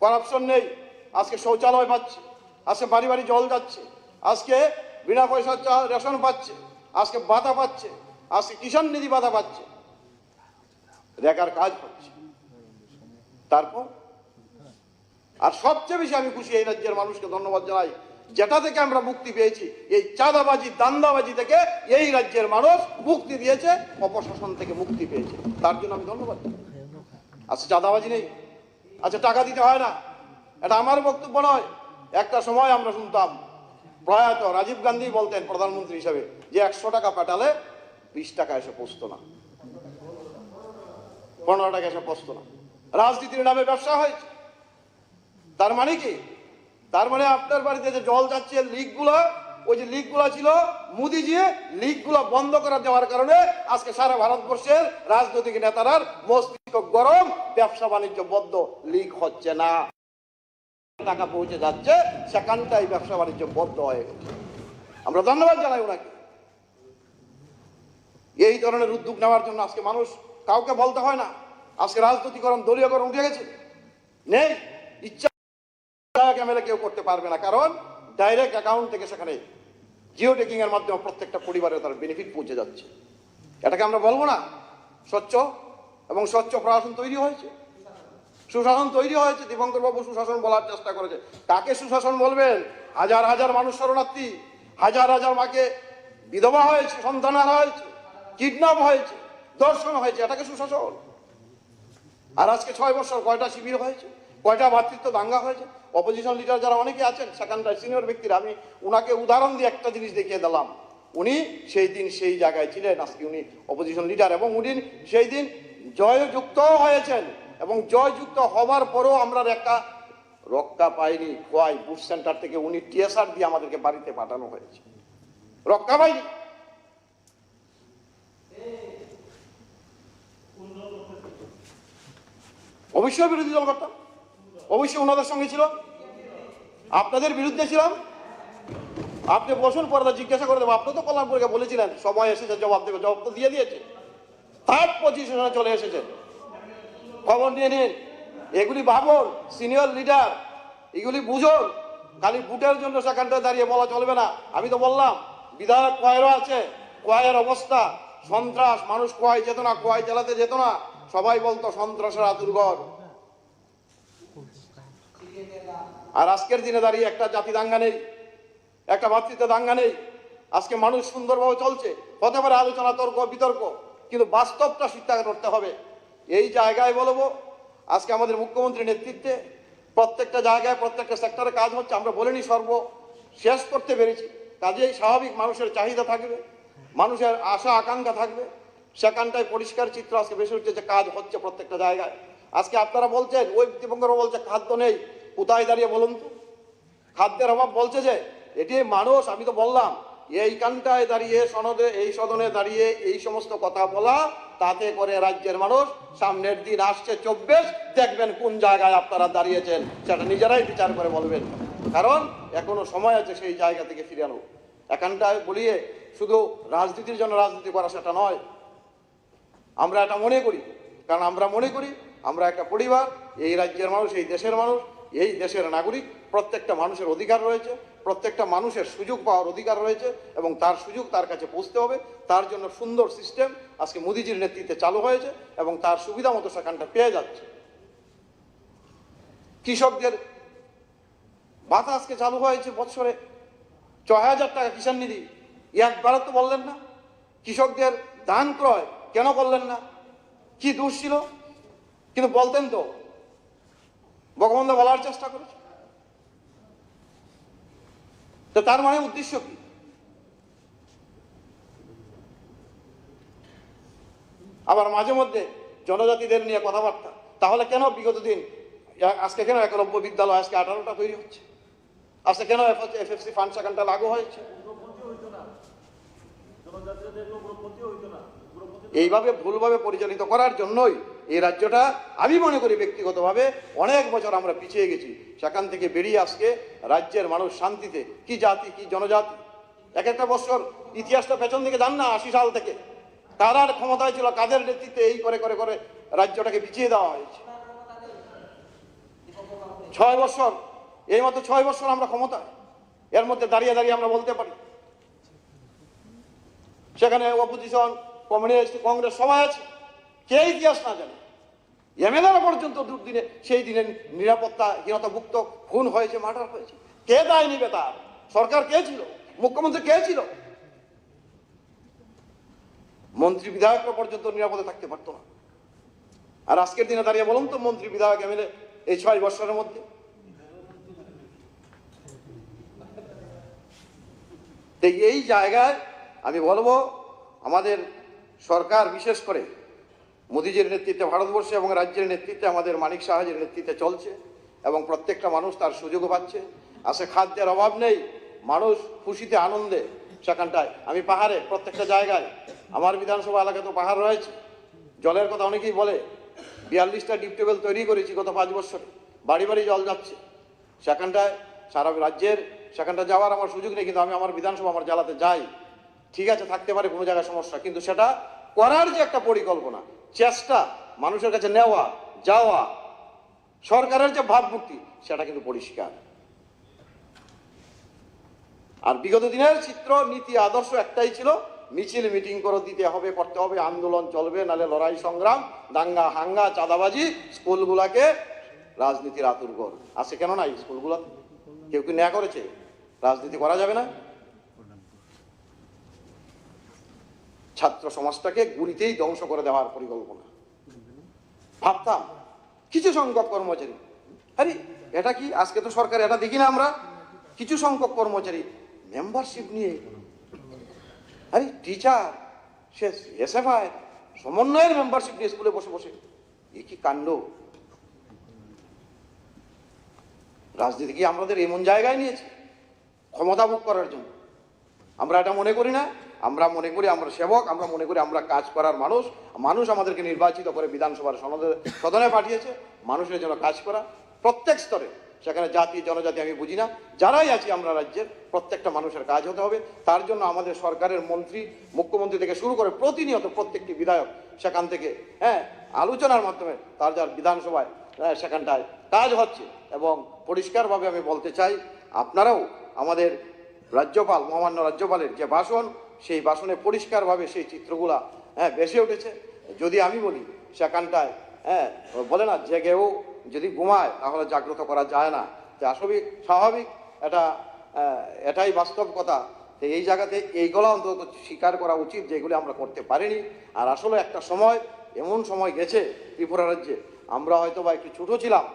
H: করাপশন নেই, আজকে শৌচালয় পাচ্ছে, আজকে বাড়ি বাড়ি জল যাচ্ছে, আজকে বিনা পয়সার রেশন পাচ্ছে, আজকে ভাতা পাচ্ছে, আজকে কিষাণ নিধি ভাতা পাচ্ছে, রেখার কাজ হচ্ছে। তারপর আর সবচেয়ে বেশি আমি খুশি, এই রাজ্যের মানুষকে ধন্যবাদ জানাই, যেটা থেকে আমরা মুক্তি পেয়েছি, এই চাঁদাবাজি দান্দাবাজি থেকে এই রাজ্যের মানুষ মুক্তি দিয়েছে, অপশাসন থেকে মুক্তি পেয়েছে, তার জন্য আমি ধন্যবাদ। আচ্ছা চাঁদাবাজি নেই, আচ্ছা টাকা দিতে হয় না, এটা আমার বক্তব্য নয়। একটা সময় আমরা শুনতাম, প্রয়াত রাজীব গান্ধী বলতেন প্রধানমন্ত্রী হিসাবে, যে 100 টাকা পাঠালে 20 টাকা এসে পৌঁছতো না, 15 টাকা এসে পৌঁছতো না। রাজনীতির নামে ব্যবসা হয়েছে। তার মানে কি? তার মানে আপনার বাড়িতে যে জল যাচ্ছে, লিকগুলো ওই যে লিগগুলো ছিল, মোদিজি লিগগুলো বন্ধ করে দেওয়ার কারণে আজকে সারা ভারতবর্ষের রাজনৈতিক নেতারার মস্তিষ্ক গরম, ব্যবসা বাণিজ্য বদ্ধ, লিগ হচ্ছে না, টাকা পৌঁছে যাচ্ছে, সেখানটাই ব্যবসা বাণিজ্য বদ্ধ হয়ে গেছে। আমরা ধন্যবাদ জানাই ওনাকে এই ধরনের উদ্যোগ নেওয়ার জন্য। আজকে মানুষ কাউকে বলতে হয় না, আজকে রাজনীতিকরণ দলীয়করণ উঠে গেছে, নেই, ইচ্ছা ক্যামেরা কেউ করতে পারবে না, কারণ ডাইরেক্ট অ্যাকাউন্ট থেকে সেখানে জিও টেকিং এর মাধ্যমে প্রত্যেকটা পরিবারে তার বেনিফিট পৌঁছে যাচ্ছে। এটাকে আমরা বলবো না স্বচ্ছ এবং স্বচ্ছ প্রশাসন তৈরি হয়েছে, সুশাসন তৈরি হয়েছে। দীপঙ্কর বাবু সুশাসন বলার চেষ্টা করেছে, কাকে সুশাসন বলবেন? হাজার হাজার মানুষ শরণার্থী, হাজার হাজার মাকে বিধবা হয়েছে, সন্তানহারা হয়েছে, কিডন্যাপ হয়েছে, ধর্ষণ হয়েছে, এটাকে সুশাসন? আর আজকে 6 বছর কয়টা শিবির হয়েছে, কয়টা ভাতৃত্ব দাঙ্গা হয়েছে? অপোজিশন লিডার যারা অনেকে আছেন সেখানটায় সিনিয়র ব্যক্তিরা, আমি উনাকে উদাহরণ দিয়ে একটা জিনিস দেখিয়ে দিলাম, উনি সেই দিন সেই জায়গায় ছিলেন, আজকে উনি অপোজিশন লিডার, এবং উনি সেই দিন জয়যুক্ত হয়েছেন, এবং জয়যুক্ত হবার পরেও আমরা একটা রক্ষা পাইনি। খোয়াই বুথ সেন্টার থেকে উনি টিএসআর দিয়ে আমাদেরকে বাড়িতে পাঠানো হয়েছে, রক্ষা পাইনি। অবশ্যই বিরোধী দল করতাম, অবশ্যই ওনাদের সঙ্গে ছিল, আপনাদের বিরুদ্ধে ছিলাম। আপনি বসুন, পরে জিজ্ঞাসা করে দেবো। আপনি তো কল্যাণপুরকে বলেছিলেন সময় এসেছে জবাব দেবে, জবাব তো দিয়ে দিয়েছে, থার্ড পজিশনে চলে এসেছে। খবর নিয়ে নিন, এগুলি ভাবুন, সিনিয়র লিডার, এগুলি বুঝুন। খালি বুটের জন্য সেখানটায় দাঁড়িয়ে বলা চলবে না। আমি তো বললাম বিধায়ক কোয়াইরও আছে, কোয়াইয়ের অবস্থা সন্ত্রাস, মানুষ কোয়াই যেত না, কোয়াই জেলাতে যেত না, সবাই বলতো সন্ত্রাসের আতুরঘর। আর আজকের দিনে দাঁড়িয়ে একটা জাতি দাঙ্গা নেই, একটা ভাতৃত্ব দাঙ্গা নেই। আজকে মানুষ সুন্দরভাবে চলছে, হতে পারে আলোচনা, তর্ক বিতর্ক, কিন্তু বাস্তবটা স্বীকার করতে হবে। এই জায়গায় বলবো, আজকে আমাদের মুখ্যমন্ত্রীর নেতৃত্বে প্রত্যেকটা জায়গায় প্রত্যেকটা সেক্টরে কাজ হচ্ছে। আমরা বলিনি সর্ব শেষ করতে পেরেছি, কাজেই স্বাভাবিক মানুষের চাহিদা থাকবে, মানুষের আশা আকাঙ্ক্ষা থাকবে, সেখানটায় পরিষ্কার চিত্র আজকে বেশি হচ্ছে যে কাজ হচ্ছে প্রত্যেকটা জায়গায়। আজকে আপনারা বলছেন, ওই দীপঙ্কর বলছে খাদ্য নেই, কোথায় দাঁড়িয়ে বলুন তো? খাদ্যের অভাব বলছে যে, এটি মানুষ, আমি তো বললাম এইখানটায় দাঁড়িয়ে সনদে, এই সদনে দাঁড়িয়ে এই সমস্ত কথা বলা, তাতে করে রাজ্যের মানুষ সামনের দিন আসছে 24, দেখবেন কোন জায়গায় আপনারা দাঁড়িয়েছেন, সেটা নিজেরাই বিচার করে বলবেন। কারণ এখনো সময় আছে সেই জায়গা থেকে ফিরানো। এখানটায় বলিয়ে শুধু রাজনীতির জন্য রাজনীতি করা সেটা নয়, আমরা এটা মনে করি, কারণ আমরা মনে করি আমরা একটা পরিবার, এই রাজ্যের মানুষ, এই দেশের মানুষ, এই দেশের নাগরিক, প্রত্যেকটা মানুষের অধিকার রয়েছে, প্রত্যেকটা মানুষের সুযোগ পাওয়ার অধিকার রয়েছে, এবং তার সুযোগ তার কাছে পৌঁছতে হবে। তার জন্য সুন্দর সিস্টেম আজকে মোদিজির নেতৃত্বে চালু হয়েছে, এবং তার সুবিধা মতো সেখানটা পেয়ে যাচ্ছে। কৃষকদের ভাতা আজকে চালু হয়েছে, বছরে ৬,০০০ টাকা কিষাণ নিধি, একবারও তো বললেন না। কৃষকদের ধান ক্রয় কেন করলেন না? কি দোষ ছিল? কিন্তু বলতেন তো, বঙ্গবন্ধু বলার চেষ্টা করেছে। তো তার মানে উদ্দেশ্য কি? আবার মাঝে মধ্যে জনজাতিদের নিয়ে কথাবার্তা। তাহলে কেন বিগত দিন, আজকে কেন 91 বিদ্যালয় আজকে 18টা তৈরি হচ্ছে? আজকে কেন এফএফসি ফান্ড সেখানটা লাগু হয়েছে? এইভাবে ভুলভাবে পরিচালিত করার জন্যই এই রাজ্যটা, আমি মনে করি ব্যক্তিগতভাবে, অনেক বছর আমরা পিছিয়ে গেছি। সেখান থেকে বেরিয়ে আজকে রাজ্যের মানুষ শান্তিতে, কি জাতি কি জনজাতি, এক একটা বছর ইতিহাসটা পেছন দিকে যান না, 80 সাল থেকে কারা ক্ষমতায় ছিল, কাদের নেতৃত্বে এই করে করে করে রাজ্যটাকে পিছিয়ে দেওয়া হয়েছে। 6 বছর, এই মতো 6 বছর আমরা ক্ষমতায়, এর মধ্যে দাঁড়িয়ে দাঁড়িয়ে আমরা বলতে পারি সেখানে অপোজিশন, কমিউনিস্ট, কংগ্রেস সবাই আছে, কে ইতিহাস না জানে। এমএলএরা পর্যন্ত দুর্দিনে, সেই দিনের নিরাপত্তাহীনতাভুক্ত খুন হয়েছে, মার্ডার হয়েছে, কে দায় নিবে? তার সরকার কে ছিল? মুখ্যমন্ত্রী কে ছিল? মন্ত্রী বিধায়করা পর্যন্ত নিরাপদে থাকতে পারতো না। আর আজকের দিনে দাঁড়িয়ে বলুন তো, মন্ত্রী বিধায়ক এমএলএ এই 6 বছরের মধ্যে, এই জায়গায় আমি বলবো আমাদের সরকার, বিশেষ করে মোদিজির নেতৃত্বে ভারতবর্ষে এবং রাজ্যের নেতৃত্বে, আমাদের মানিক সাহাজের নেতৃত্বে চলছে, এবং প্রত্যেকটা মানুষ তার সুযোগও পাচ্ছে। আজকে খাদ্যের অভাব নেই, মানুষ খুশিতে আনন্দে সেখানটায় আমি পাহাড়ে প্রত্যেকটা জায়গায় আমার বিধানসভা এলাকায় তো পাহাড় রয়েছে, জলের কথা অনেকেই বলে 42টা ডিপ টিউবওয়েল তৈরি করেছি গত 5 বছরে, বাড়ি বাড়ি জল যাচ্ছে সেখানটায়। সারা রাজ্যের সেখানটা যাওয়ার আমার সুযোগ নেই, কিন্তু আমি আমার বিধানসভা আমার জেলাতে যাই। ঠিক আছে, থাকতে পারে কোনো জায়গায় সমস্যা, কিন্তু সেটা করার যে একটা পরিকল্পনা, চেষ্টা, মানুষের কাছে নেওয়া যাওয়া, সরকারের যে ভাবমূর্তি, সেটা কিন্তু পরিষ্কার। আর বিগত দিনের চিত্র, নীতি, আদর্শ একটাই ছিল, মিছিল মিটিং করে দিতে হবে, করতে হবে, আন্দোলন চলবে, নালে লড়াই সংগ্রাম, দাঙ্গা হাঙ্গা, চাঁদাবাজি, স্কুলগুলাকে রাজনীতির আতুরঘর আছে কেন নাই? স্কুলগুলো কেউ কি ন্যায় করেছে? রাজনীতি করা যাবে না? ছাত্র সমাজটাকে গুলিতেই ধ্বংস করে দেওয়ার পরিকল্পনা। ভাবতাম কিছু সংখ্যক কর্মচারী, আরে এটা কি আজকে তো সরকার এটা দেখি না আমরা, কিছু সংখ্যক কর্মচারী মেম্বারশিপ নিয়ে, আরে টিচার, সে এসএফআই সমন্বয়ের মেম্বারশিপ নিয়ে স্কুলে বসে বসে, এ কি কাণ্ড! রাজনীতি কি আমাদের এমন জায়গায় নিয়েছে ক্ষমতা ভোগ করার জন্য? আমরা এটা মনে করি না। আমরা মনে করি আমরা সেবক, আমরা মনে করি আমরা কাজ করার মানুষ। মানুষ আমাদেরকে নির্বাচিত করে বিধানসভার সদনে পাঠিয়েছে মানুষের জন্য কাজ করা, প্রত্যেক স্তরে, সেখানে জাতি জনজাতি আমি বুঝি না, যারাই আছি আমরা রাজ্যের প্রত্যেকটা মানুষের কাজ হতে হবে। তার জন্য আমাদের সরকারের মন্ত্রী, মুখ্যমন্ত্রী থেকে শুরু করে প্রতিনিয়ত প্রত্যেকটি বিধায়ক সেখান থেকে আলোচনার মাধ্যমে তার যার বিধানসভায় সেখানটায় কাজ হচ্ছে। এবং পরিষ্কারভাবে আমি বলতে চাই, আপনারাও আমাদের রাজ্যপাল, মহামান্য রাজ্যপালের যে ভাষণ, সেই ভাষণে পরিষ্কারভাবে সেই চিত্রগুলা ভেসে উঠেছে। যদি আমি বলি সেখানটায় বলে না, জেগেও যদি ঘুমায় তাহলে জাগ্রত করা যায় না, আসলে স্বাভাবিক, এটাই বাস্তব কথা। তো এই জায়গাতে এইগুলো অন্তত স্বীকার করা উচিত যেগুলি আমরা করতে পারিনি। আর আসলে একটা সময়, এমন সময় গেছে ত্রিপুরা রাজ্যে, আমরা হয়তো বা একটু ছোটো ছিলাম,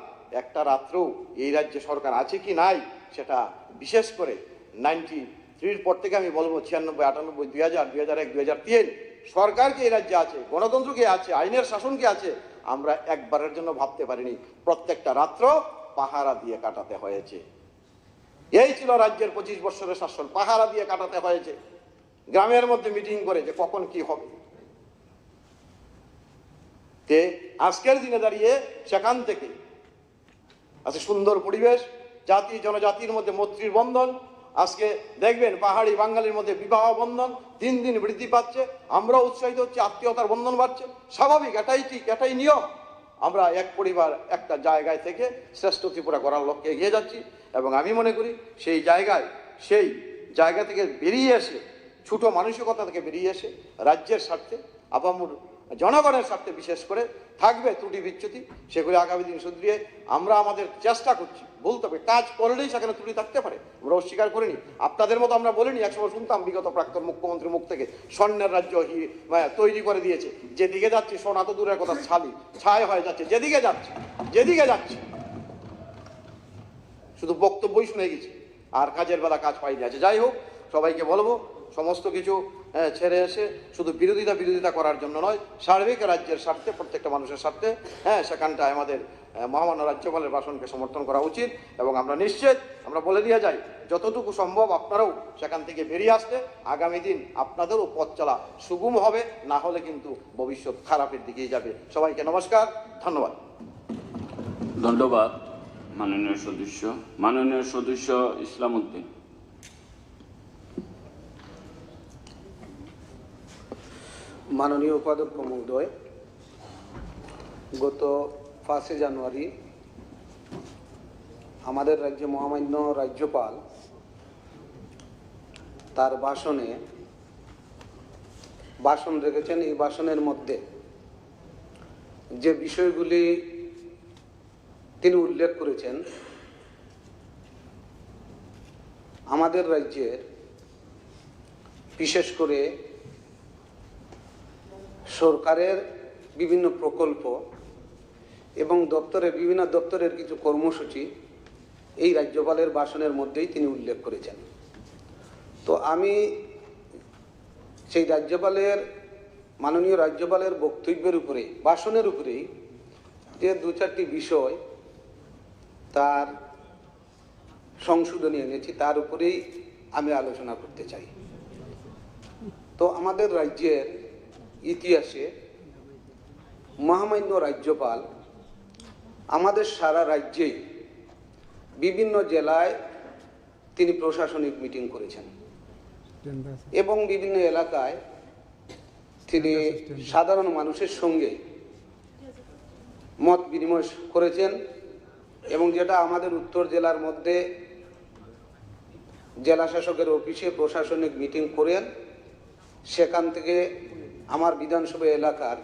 H: একটা রাত্রেও এই রাজ্যে সরকার আছে কি নাই, সেটা বিশেষ করে 93-র পর থেকে আমি বলবো 96, 98, 2000, 2001, 2003 সরকার কি এই রাজ্যে আছে, গণতন্ত্র কি আছে, আইনের শাসন কি আছে, আমরা একবারের জন্য ভাবতে পারিনি। প্রত্যেকটা রাত্র পাহারা দিয়ে কাটাতে হয়েছে। এই ছিল রাজ্যের 25 বছরের শাসন, পাহারা দিয়ে কাটাতে হয়েছে, গ্রামের মধ্যে মিটিং করে যে কখন কি হবে। তে আজকের দিনে দাঁড়িয়ে সেখান থেকে আছে সুন্দর পরিবেশ, জাতি জনজাতির মধ্যে মৈত্রীর বন্ধন। আজকে দেখবেন পাহাড়ি বাঙালির মধ্যে বিবাহ বন্ধন দিন দিন বৃদ্ধি পাচ্ছে, আমরাও উৎসাহিত হচ্ছে, আত্মীয়তার বন্ধন বাড়ছে, স্বাভাবিক, এটাই ঠিক, এটাই নিয়ম। আমরা এক পরিবার একটা জায়গায় থেকে শ্রেষ্ঠ ত্রিপুরা করার লক্ষ্যে এগিয়ে যাচ্ছি। এবং আমি মনে করি সেই জায়গা থেকে বেরিয়ে এসে, ছোট মানসিকতা থেকে বেরিয়ে এসে রাজ্যের স্বার্থে, আপামর জনগণের স্বার্থে বিশেষ করে থাকবে ত্রুটি বিচ্যুতি, সেগুলি আগামী দিন শুধরিয়ে আমরা আমাদের চেষ্টা করছি। বলতে হবে, কাজ করলেই সেখানে ত্রুটি থাকতে পারে, আমরা অস্বীকার করিনি। আপনাদের মতো আমরা বলিনি, একসময় শুনতাম বিগত প্রাক্তন মুখ্যমন্ত্রীর মুখ থেকে স্বর্ণের রাজ্য তৈরি করে দিয়েছে, যেদিকে যাচ্ছে সোনা তো দূরের কথা, ছাই হয়ে যাচ্ছে, যেদিকে যাচ্ছে শুধু বক্তব্যই শুনে গেছি, আর কাজের বেলা কাজ পাইনি আছে। যাই হোক, সবাইকে বলবো সমস্ত কিছু ছেড়ে এসে শুধু বিরোধিতা করার জন্য নয়, সার্বিক রাজ্যের স্বার্থে, প্রত্যেকটা মানুষের স্বার্থে সেখানটায় আমাদের মহামান্য রাজ্যপালের ভাষণকে সমর্থন করা উচিত। এবং আমরা নিশ্চিত, আমরা বলে দিয়ে যাই, যতটুকু সম্ভব আপনারাও সেখান থেকে বেরিয়ে আসলে আগামী দিন আপনাদেরও পথ চলা সুগম হবে, না হলে কিন্তু ভবিষ্যৎ খারাপের দিকেই যাবে। সবাইকে নমস্কার, ধন্যবাদ।
B: ধন্যবাদ মাননীয় সদস্য ইসলাম উদ্দিন।
I: মাননীয় উপাধ্যক্ষ মহোদয়, গত 5 জানুয়ারি আমাদের রাজ্যে মহামান্য রাজ্যপাল তার ভাষণ রেখেছেন। এই ভাষণের মধ্যে যে বিষয়গুলি তিনি উল্লেখ করেছেন, আমাদের রাজ্যের বিশেষ করে সরকারের বিভিন্ন প্রকল্প এবং বিভিন্ন দপ্তরের কিছু কর্মসূচি এই রাজ্যপালের ভাষণের মধ্যেই তিনি উল্লেখ করেছেন। তো আমি সেই মাননীয় রাজ্যপালের বক্তব্যের উপরে, ভাষণের উপরেই যে 2-4টি বিষয় তার সংশোধনী এনেছি, তার উপরেই আমি আলোচনা করতে চাই। তো আমাদের রাজ্যের ইতিহাসে মহামান্য রাজ্যপাল আমাদের সারা রাজ্যেই বিভিন্ন জেলায় তিনি প্রশাসনিক মিটিং করেছেন এবং বিভিন্ন এলাকায় তিনি সাধারণ মানুষের সঙ্গে মত বিনিময় করেছেন এবং যেটা আমাদের উত্তর জেলার মধ্যে জেলা শাসকের অফিসে প্রশাসনিক মিটিং করেন, সেখান থেকে আমার বিধানসভা এলাকার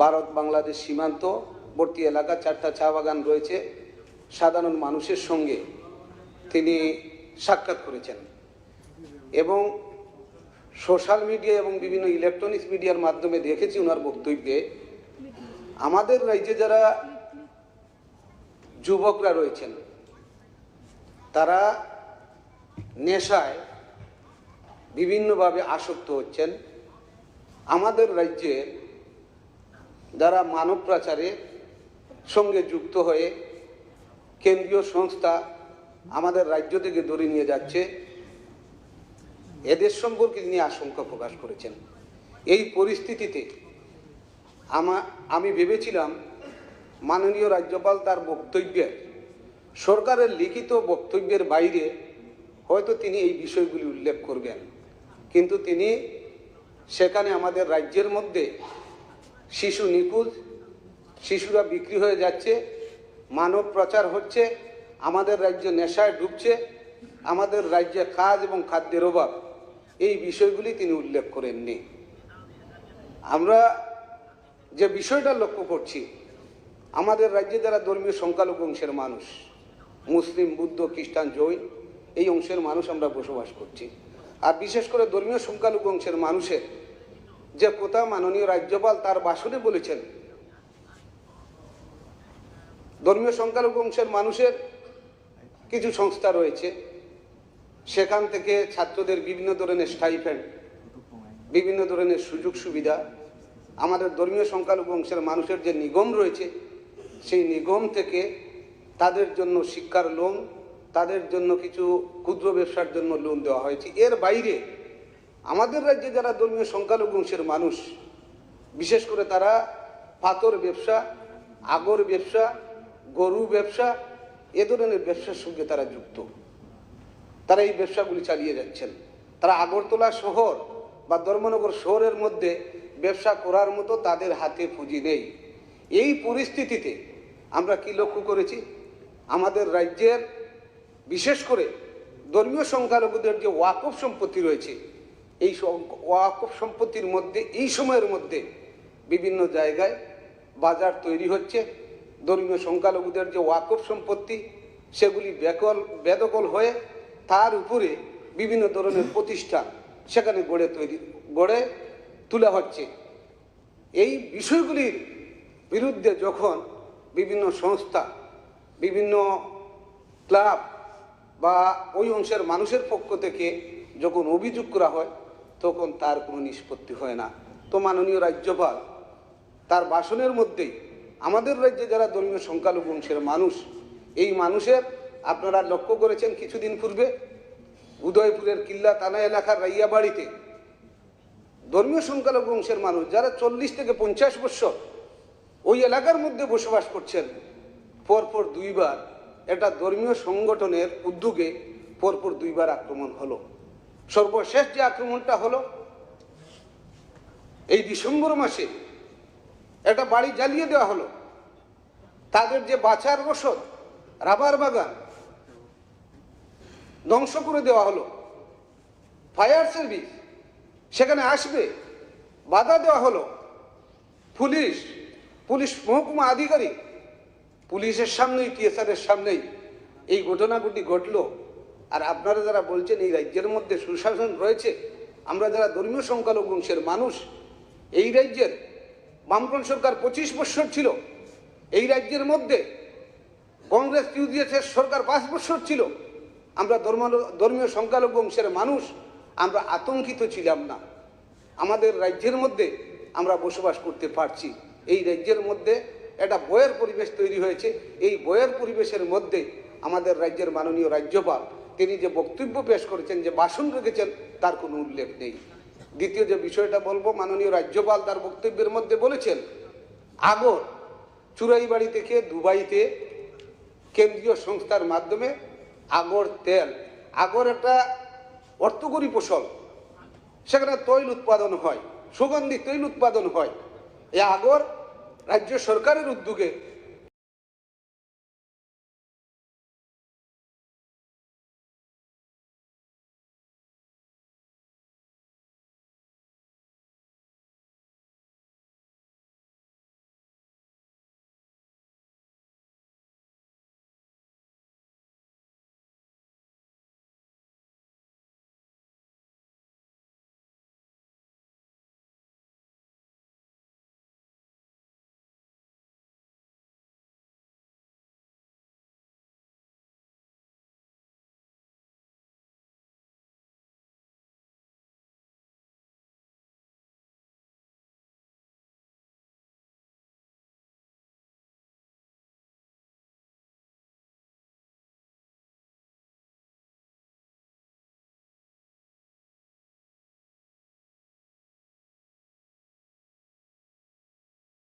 I: ভারত বাংলাদেশ সীমান্তবর্তী এলাকা 4টা চা বাগান রয়েছে, সাধারণ মানুষের সঙ্গে তিনি সাক্ষাৎ করেছেন এবং সোশ্যাল মিডিয়া এবং বিভিন্ন ইলেকট্রনিক্স মিডিয়ার মাধ্যমে দেখেছি ওনার বক্তব্যে আমাদের রাজ্যে যারা যুবকরা রয়েছেন তারা নেশায় বিভিন্নভাবে আসক্ত হচ্ছেন। আমাদের রাজ্যে যারা মানব পাচারের সঙ্গে যুক্ত হয়ে কেন্দ্রীয় সংস্থা আমাদের রাজ্য থেকে ধরে নিয়ে যাচ্ছে, এদের সম্পর্কে তিনি আশঙ্কা প্রকাশ করেছেন। এই পরিস্থিতিতে আমি ভেবেছিলাম মাননীয় রাজ্যপাল তার বক্তব্যে সরকারের লিখিত বক্তব্যের বাইরে হয়তো তিনি এই বিষয়গুলি উল্লেখ করবেন, কিন্তু তিনি সেখানে আমাদের রাজ্যের মধ্যে শিশু নিখোঁজ, শিশুরা বিক্রি হয়ে যাচ্ছে, মানব পাচার হচ্ছে, আমাদের রাজ্য নেশায় ডুবছে, আমাদের রাজ্যে কাজ এবং খাদ্যের অভাব, এই বিষয়গুলি তিনি উল্লেখ করেননি। আমরা যে বিষয়টা লক্ষ্য করছি, আমাদের রাজ্যে যারা ধর্মীয় সংখ্যালঘু অংশের মানুষ, মুসলিম, বুদ্ধ, খ্রিস্টান, জৈন, এই অংশের মানুষ আমরা বসবাস করছি। আর বিশেষ করে ধর্মীয় সংখ্যালঘু অংশের মানুষের যে কথা মাননীয় রাজ্যপাল তার ভাষণে বলেছেন, ধর্মীয় সংখ্যালঘু অংশের মানুষের কিছু সংস্থা রয়েছে, সেখান থেকে ছাত্রদের বিভিন্ন ধরনের স্টাইপেন্ড, বিভিন্ন ধরনের সুযোগ সুবিধা, আমাদের ধর্মীয় সংখ্যালঘু অংশের মানুষের যে নিগম রয়েছে সেই নিগম থেকে তাদের জন্য শিক্ষার লোন, তাদের জন্য কিছু ক্ষুদ্র ব্যবসার জন্য লোন দেওয়া হয়েছে। এর বাইরে আমাদের রাজ্যে যারা ধর্মীয় সংখ্যালঘু অংশের মানুষ, বিশেষ করে তারা পাথর ব্যবসা, আগর ব্যবসা, গরু ব্যবসা, এ ধরনের ব্যবসার সঙ্গে তারা যুক্ত। তারা এই ব্যবসাগুলি চালিয়ে যাচ্ছেন। তারা আগরতলা শহর বা ধর্মনগর শহরের মধ্যে ব্যবসা করার মতো তাদের হাতে পুঁজি নেই। এই পরিস্থিতিতে আমরা কি লক্ষ্য করেছি, আমাদের রাজ্যের বিশেষ করে ধর্মীয় সংখ্যালঘুদের যে ওয়াকফ সম্পত্তি রয়েছে, এই ওয়াকফ সম্পত্তির মধ্যে এই সময়ের মধ্যে বিভিন্ন জায়গায় বাজার তৈরি হচ্ছে। ধর্মীয় সংখ্যালঘুদের যে ওয়াকফ সম্পত্তি সেগুলি বেদখল হয়ে তার উপরে বিভিন্ন ধরনের প্রতিষ্ঠান সেখানে গড়ে তোলা হচ্ছে। এই বিষয়গুলির বিরুদ্ধে যখন বিভিন্ন সংস্থা, বিভিন্ন ক্লাব বা ওই অংশের মানুষের পক্ষ থেকে যখন অভিযোগ করা হয় তখন তার কোনো নিষ্পত্তি হয় না। তো মাননীয় রাজ্যপাল তার ভাষণের মধ্যেই আমাদের রাজ্যে যারা ধর্মীয় সংখ্যালঘু অংশের মানুষ, এই মানুষের আপনারা লক্ষ্য করেছেন কিছুদিন পূর্বে উদয়পুরের কিল্লা থানা এলাকার রাইয়াবাড়িতে ধর্মীয় সংখ্যালঘু অংশের মানুষ যারা 40 থেকে 50 বছর ওই এলাকার মধ্যে বসবাস করছেন, পরপর 2 বার একটা ধর্মীয় সংগঠনের উদ্যোগে পরপর 2 বার আক্রমণ হলো। সর্বশেষ যে আক্রমণটা হলো এই ডিসেম্বর মাসে, একটা বাড়ি জ্বালিয়ে দেওয়া হলো, তাদের যে বাঁচার রসদ, রাবার বাগান ধ্বংস করে দেওয়া হলো। ফায়ার সার্ভিস সেখানে আসবে বাধা দেওয়া হলো। পুলিশ মহকুমা আধিকারিক পুলিশের সামনেই, টিএসআরের সামনেই এই ঘটনাগুলি ঘটলো। আর আপনারা যারা বলছেন এই রাজ্যের মধ্যে সুশাসন রয়েছে, আমরা যারা ধর্মীয় সংখ্যালঘু অংশের মানুষ, এই রাজ্যের বামফ্রন্ট সরকার 25 বছর ছিল, এই রাজ্যের মধ্যে কংগ্রেস ইউডিএফের সরকার 5 বছর ছিল, আমরা ধর্মীয় সংখ্যালঘু অংশের মানুষ আমরা আতঙ্কিত ছিলাম না। আমাদের রাজ্যের মধ্যে আমরা বসবাস করতে পারছি। এই রাজ্যের মধ্যে একটা বয়ের পরিবেশ তৈরি হয়েছে। এই বয়ের পরিবেশের মধ্যে আমাদের রাজ্যের মাননীয় রাজ্যপাল তিনি যে বক্তব্য পেশ করেছেন, যে ভাষণ রেখেছেন, তার কোনো উল্লেখ নেই। দ্বিতীয় যে বিষয়টা বলবো, মাননীয় রাজ্যপাল তার বক্তব্যের মধ্যে বলেছেন আগর চুরাইবাড়ি থেকে দুবাইতে কেন্দ্রীয় সংস্থার মাধ্যমে আগর তেল, আগর একটা অর্থকরী ফসল, সেখানে তৈল উৎপাদন হয়, সুগন্ধি তৈল উৎপাদন হয়। এই আগর রাজ্য সরকারের উদ্যোগে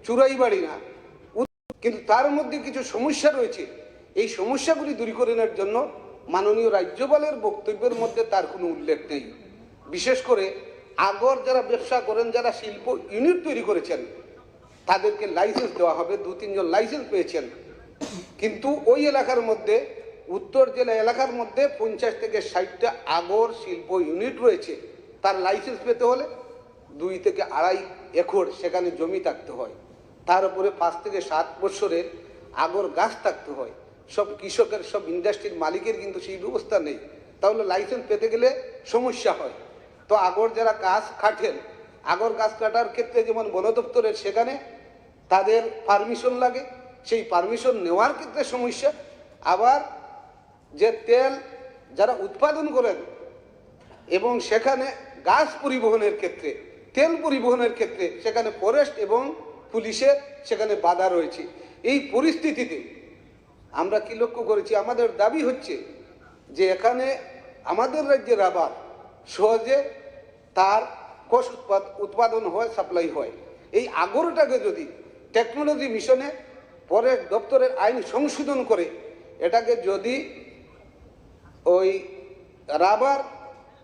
I: চুরাইবাড়ি না, কিন্তু তার মধ্যে কিছু সমস্যা রয়েছে। এই সমস্যাগুলি দূরীকরণের জন্য মাননীয় রাজ্যপালের বক্তব্যের মধ্যে তার কোনো উল্লেখ নেই। বিশেষ করে আগর যারা ব্যবসা করেন, যারা শিল্প ইউনিট তৈরি করেছেন, তাদেরকে লাইসেন্স দেওয়া হবে। 2-3 জন লাইসেন্স পেয়েছেন, কিন্তু ওই এলাকার মধ্যে, উত্তর জেলা এলাকার মধ্যে 50 থেকে 60টা আগর শিল্প ইউনিট রয়েছে। তার লাইসেন্স পেতে হলে 2 থেকে 2.5 একর সেখানে জমি থাকতে হয়। তার উপরে 5 থেকে 7 বছরের আগর গাছ থাকতে হয়। সব কৃষকের, সব ইন্ডাস্ট্রির মালিকের কিন্তু সেই ব্যবস্থা নেই। তাহলে লাইসেন্স পেতে গেলে সমস্যা হয়। তো আগর যারা গাছ কাটেন, আগর গাছ কাটার ক্ষেত্রে যেমন বন দপ্তরের সেখানে তাদের পারমিশন লাগে, সেই পারমিশন নেওয়ার ক্ষেত্রে সমস্যা। আবার যে তেল যারা উৎপাদন করেন এবং সেখানে গাছ পরিবহনের ক্ষেত্রে, তেল পরিবহনের ক্ষেত্রে সেখানে ফরেস্ট এবং পুলিশের সেখানে বাধা রয়েছে। এই পরিস্থিতিতে আমরা কি লক্ষ্য করেছি, আমাদের দাবি হচ্ছে যে এখানে আমাদের রাজ্যে রাবার সহজে তার কোষ উৎপাদন হয়, সাপ্লাই হয়। এই আগরটাকে যদি টেকনোলজি মিশনে পরে দপ্তরের আইন সংশোধন করে এটাকে যদি ওই রাবার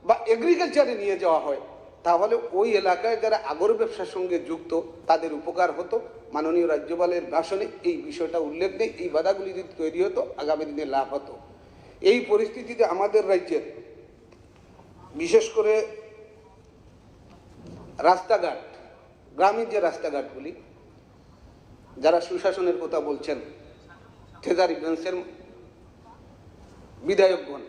I: বা এগ্রিকালচারে নিয়ে যাওয়া হয়, তাহলে ওই এলাকায় যারা আগর ব্যবসার সঙ্গে যুক্ত তাদের উপকার হতো। মাননীয় রাজ্যপালের ভাষণে এই বিষয়টা উল্লেখ নেই। এই বাধাগুলি যদি তৈরি হতো, আগামী দিনে লাভ হতো। এই পরিস্থিতিতে আমাদের রাজ্যের বিশেষ করে রাস্তাঘাট, গ্রামীণ যে রাস্তাঘাটগুলি, যারা সুশাসনের কথা বলছেন, ট্রেজারিগঞ্জের বিধায়কগণ,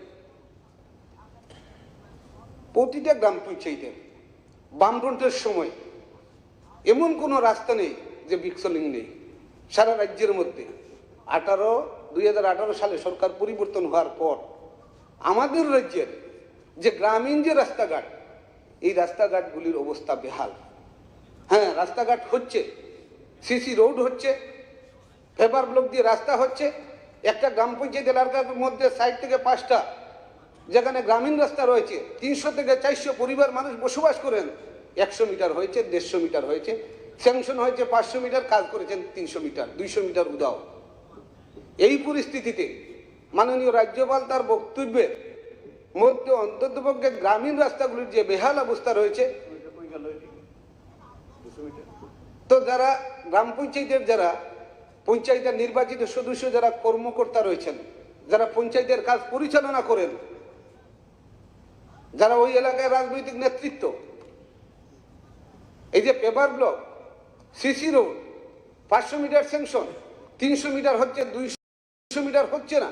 I: প্রতিটা গ্রাম পঞ্চায়েতের বামফ্রন্টের সময় এমন কোনো রাস্তা নেই যে বিক্সলিং নেই। সারা রাজ্যের মধ্যে 2018 সালে সরকার পরিবর্তন হওয়ার পর আমাদের রাজ্যের যে গ্রামীণ যে রাস্তাঘাট, এই রাস্তাঘাটগুলির অবস্থা বেহাল। হ্যাঁ, রাস্তাঘাট হচ্ছে, সিসি রোড হচ্ছে, পেপার ব্লক দিয়ে রাস্তা হচ্ছে। একটা গ্রাম পঞ্চায়েত এলাকার মধ্যে 60 থেকে 5টা যেখানে গ্রামীণ রাস্তা রয়েছে, 300 থেকে 400 পরিবার মানুষ বসবাস করেন। 100 মিটার হয়েছে, 150 মিটার হয়েছে, স্যাংশন হয়েছে 500 মিটার, কাজ করেছেন 300 মিটার, 200 মিটার উদাও। এই পরিস্থিতিতে মাননীয় রাজ্যপাল তার বক্তব্যের মধ্যে অন্ততপক্ষে গ্রামীণ রাস্তাগুলির যে বেহাল অবস্থা রয়েছে, তো যারা গ্রাম পঞ্চায়েতের, যারা পঞ্চায়েতের নির্বাচিত সদস্য, যারা কর্মকর্তা রয়েছেন, যারা পঞ্চায়েতের কাজ পরিচালনা করেন, যারা ওই এলাকায় রাজনৈতিক নেতৃত্ব, এই যে paper block, CC road, 500 metre sanction, 300 metre হচ্ছে, 200 মিটার হচ্ছে না।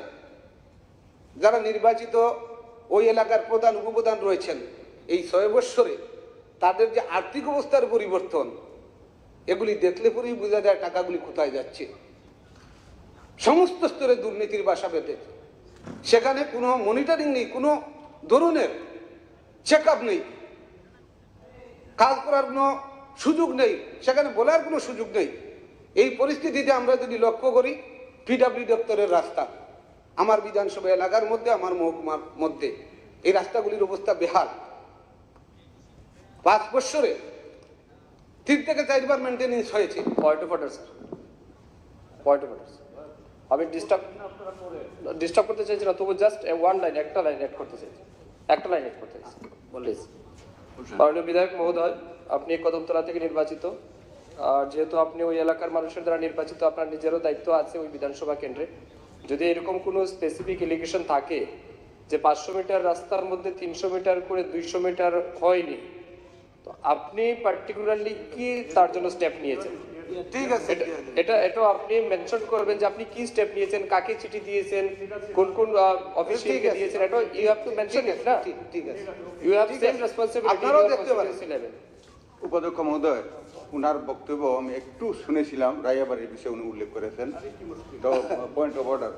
I: যারা নির্বাচিত ওই এলাকার প্রধান উপপ্রধান রয়েছেন, এই 6 বৎসরে তাদের যে আর্থিক অবস্থার পরিবর্তন, এগুলি দেখলে পরেই বোঝা যায় টাকাগুলি কোথায় যাচ্ছে। সমস্ত স্তরে দুর্নীতির বাসা বেঁধেছে। সেখানে কোনো মনিটরিং নেই, কোনো ধরনের চেক আপ নেই, কাজ করার কোনো সুযোগ নেই, সেখানে বলার কোনো সুযোগ নেই। এই পরিস্থিতিতে আমরা যদি লক্ষ্য করি, পিডব্লিউ দপ্তরের রাস্তা, আমার বিধানসভা এলাকার মধ্যে, আমার মহকুমার মধ্যে এই রাস্তাগুলির অবস্থা বেহাল। 5 বছরে 3 থেকে 4 বার মেনটেনেন্স হয়েছে।
J: Point of order sir, point of order. আমি ডিস্টার্ব করতে চাইছি না, তবু জাস্ট একটা লাইন অ্যাড করতে চাইছি, প্লিজ। মাননীয় বিধায়ক মহোদয়, আপনি কদমতলা থেকে নির্বাচিত, আর যেহেতু আপনি ওই এলাকার মানুষের দ্বারা নির্বাচিত, আপনার নিজেরও দায়িত্ব আছে ওই বিধানসভা কেন্দ্রে। যদি এরকম কোনো স্পেসিফিক এলিগেশন থাকে যে 500 মিটার রাস্তার মধ্যে 300 মিটার করে 200 মিটার হয়নি, তো আপনি পার্টিকুলারলি কি তার জন্য স্টেপ নিয়েছেন?
I: ঠিক আছে,
J: এটাও আপনি মেনশন করবেন যে আপনি কি স্টেপ নিয়েছেন, কাকে চিঠি দিয়েছেন, কোন কোন অফিসিয়ালকে দিয়েছেন, এটা you have to mention it না।
I: ঠিক আছে,
J: ইউ হ্যাভ সেম রেসপন্সিবিলিটি।
I: আপনারাও দেখতে পারেন।
K: উপাধ্যক্ষ মহোদয়, উনার বক্তব্য আমি একটু শুনেছিলাম, রায়াবাড়ির বিষয়ে উনি উল্লেখ করেছেন। তো পয়েন্ট অফ অর্ডার,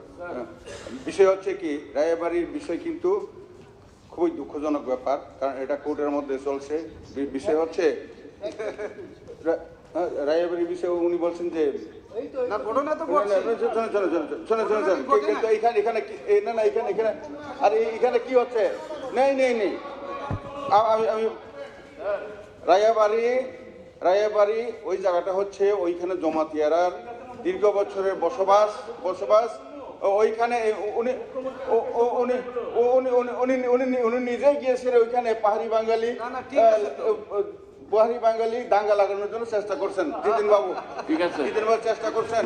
K: বিষয় হচ্ছে কি, রায়াবাড়ির বিষয় কিন্তু খুবই দুঃখজনক ব্যাপার, কারণ এটা কোর্টের মধ্যে চলছে। বিষয় হচ্ছে রায়াবাড়ির বিষয়ে উনি বলছেন যে
I: না, ঘটনা তো
K: এখানে কি হচ্ছে, নেই আমি রায়াবাড়ি ওই জায়গাটা হচ্ছে ওইখানে জমাতিয়ারার দীর্ঘ বছরের বসবাস। ওইখানে উনি নিজেই গিয়েছিলেন ওইখানে পাহাড়ি বাঙালি দাঙ্গা লাগানোর জন্য চেষ্টা করছেন। জিতিন বাবু চেষ্টা করছেন,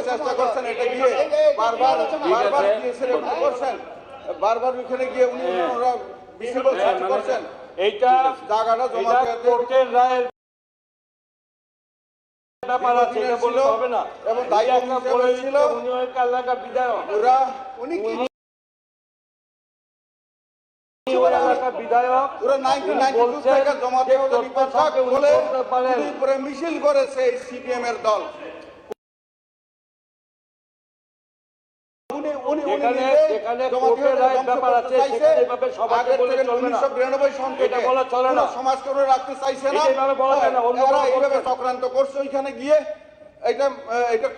K: চেষ্টা করছেন, এটা গিয়ে বারবার গিয়েছিলেন, করছেন বারবার ওইখানে গিয়ে উনি করছেন।
B: এইটা
K: জায়গাটা জমা
B: কোর্টের রায়ের ব্যাপার আছে, এটা বললে হবে না।
K: এবং দায়িত্ব
B: বলে
K: ছিল
B: উনি ওই এলাকার বিধায়ক,
K: উনি কি
B: বিধায়ক
K: ওরা 1992 থেকে জমাতে বলে মিছিল করেছে সিপিএম এর দল। সমাজ করে রাখতে চাইছে না, এইভাবে চক্রান্ত করছে। ওইখানে গিয়ে এটা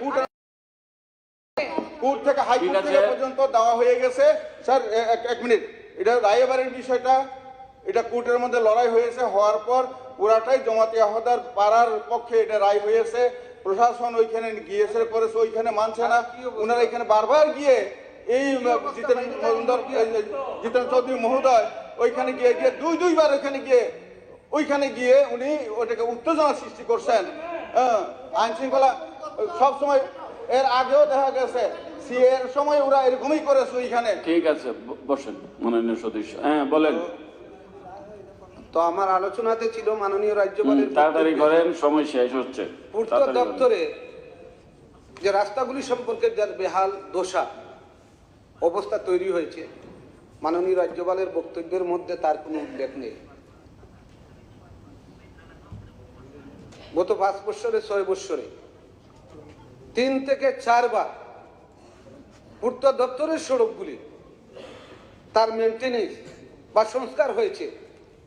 K: কোর্ট থেকে হাইকোর্ট থেকে পর্যন্ত দেওয়া হয়ে গেছে। স্যার এক মিনিট, এটা রায়বাড়ির বিষয়টা, এটা কোর্টের মধ্যে লড়াই হয়েছে, হওয়ার পর পুরাটাই জমাতে আহদার পাড়ার পক্ষে এটা রায় হয়েছে। প্রশাসন ওইখানে গিয়েছে, করেছে, ওইখানে মানছে না। ওনারা এখানে বারবার গিয়ে এই জিতেন চৌধুরী মহোদয় ওইখানে গিয়ে দুইবার ওইখানে গিয়ে উনি ওইটাকে উত্তেজনা সৃষ্টি করছেন। আইন শৃঙ্খলা সবসময়, এর আগেও দেখা গেছে এর সময় ওরা এরকমই করেছে ওইখানে।
B: ঠিক আছে, বসেন মাননীয় সদস্য। হ্যাঁ বলেন।
I: তো আমার আলোচনাতে ছিল মাননীয় রাজ্যপালের
B: তাড়াতাড়ি করেন, সময় শেষ হচ্ছে।
I: পূর্ত দপ্তরে যে রাস্তাগুলি সম্পর্কে যার বেহাল দশা অবস্থা তৈরি হয়েছে, মাননীয় রাজ্যপালের বক্তব্যের মধ্যে তার কোনো উল্লেখ নেই। গত 5 বছরে 6 বছরে 3 থেকে 4 বার পূর্ত দপ্তরের সড়কগুলি তার মেনটেনেন্স বা সংস্কার হয়েছে।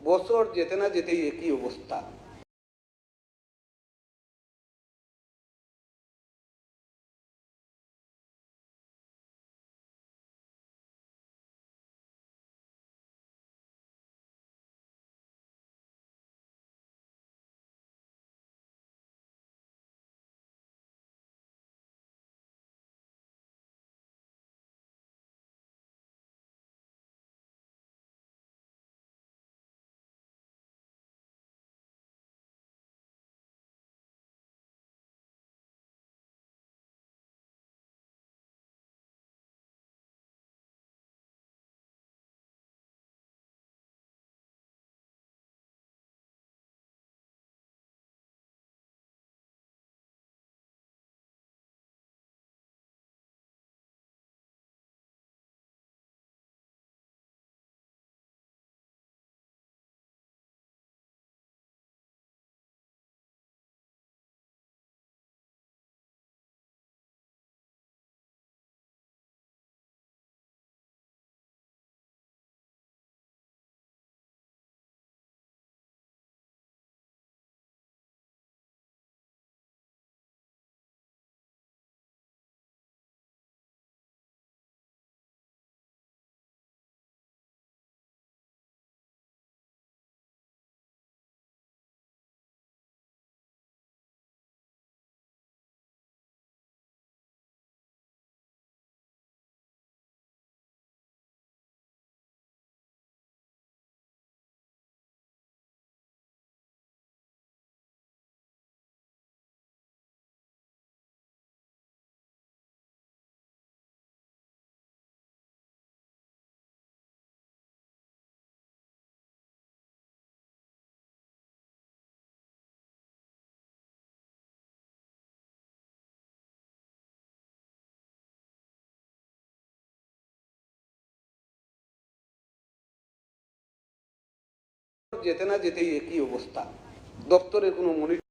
I: বছর যেতে না যেতেই একই অবস্থা। যেতে না যেতেই একই অবস্থা, দপ্তরের কোনো মনিটর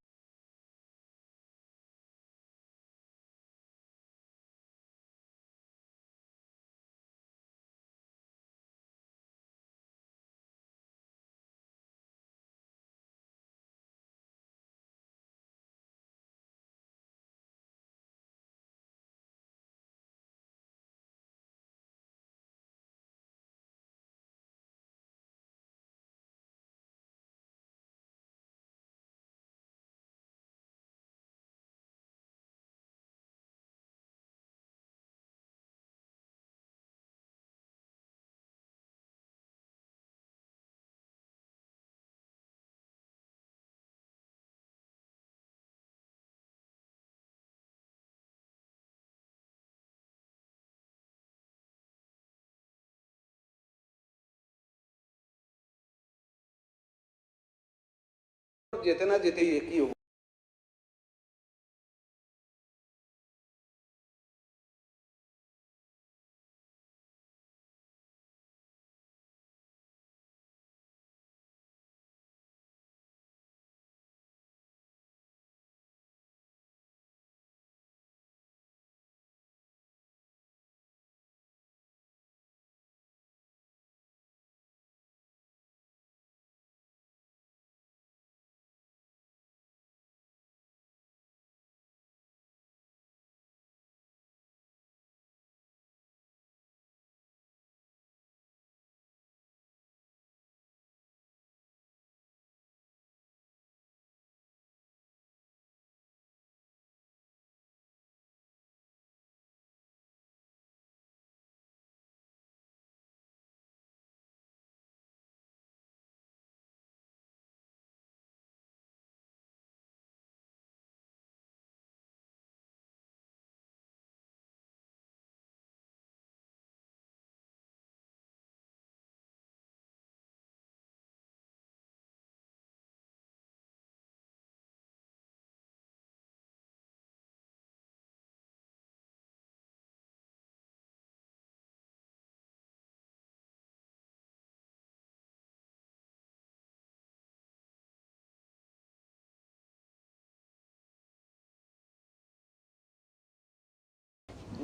I: যেতে না যেতেই একই অবস্থা।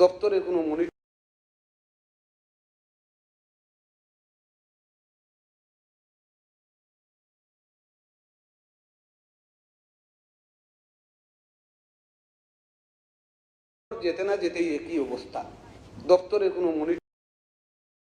I: দপ্তরের কোনো মনিটর যেতে না যেতেই একই অবস্থা, দপ্তরের কোনো মনিটর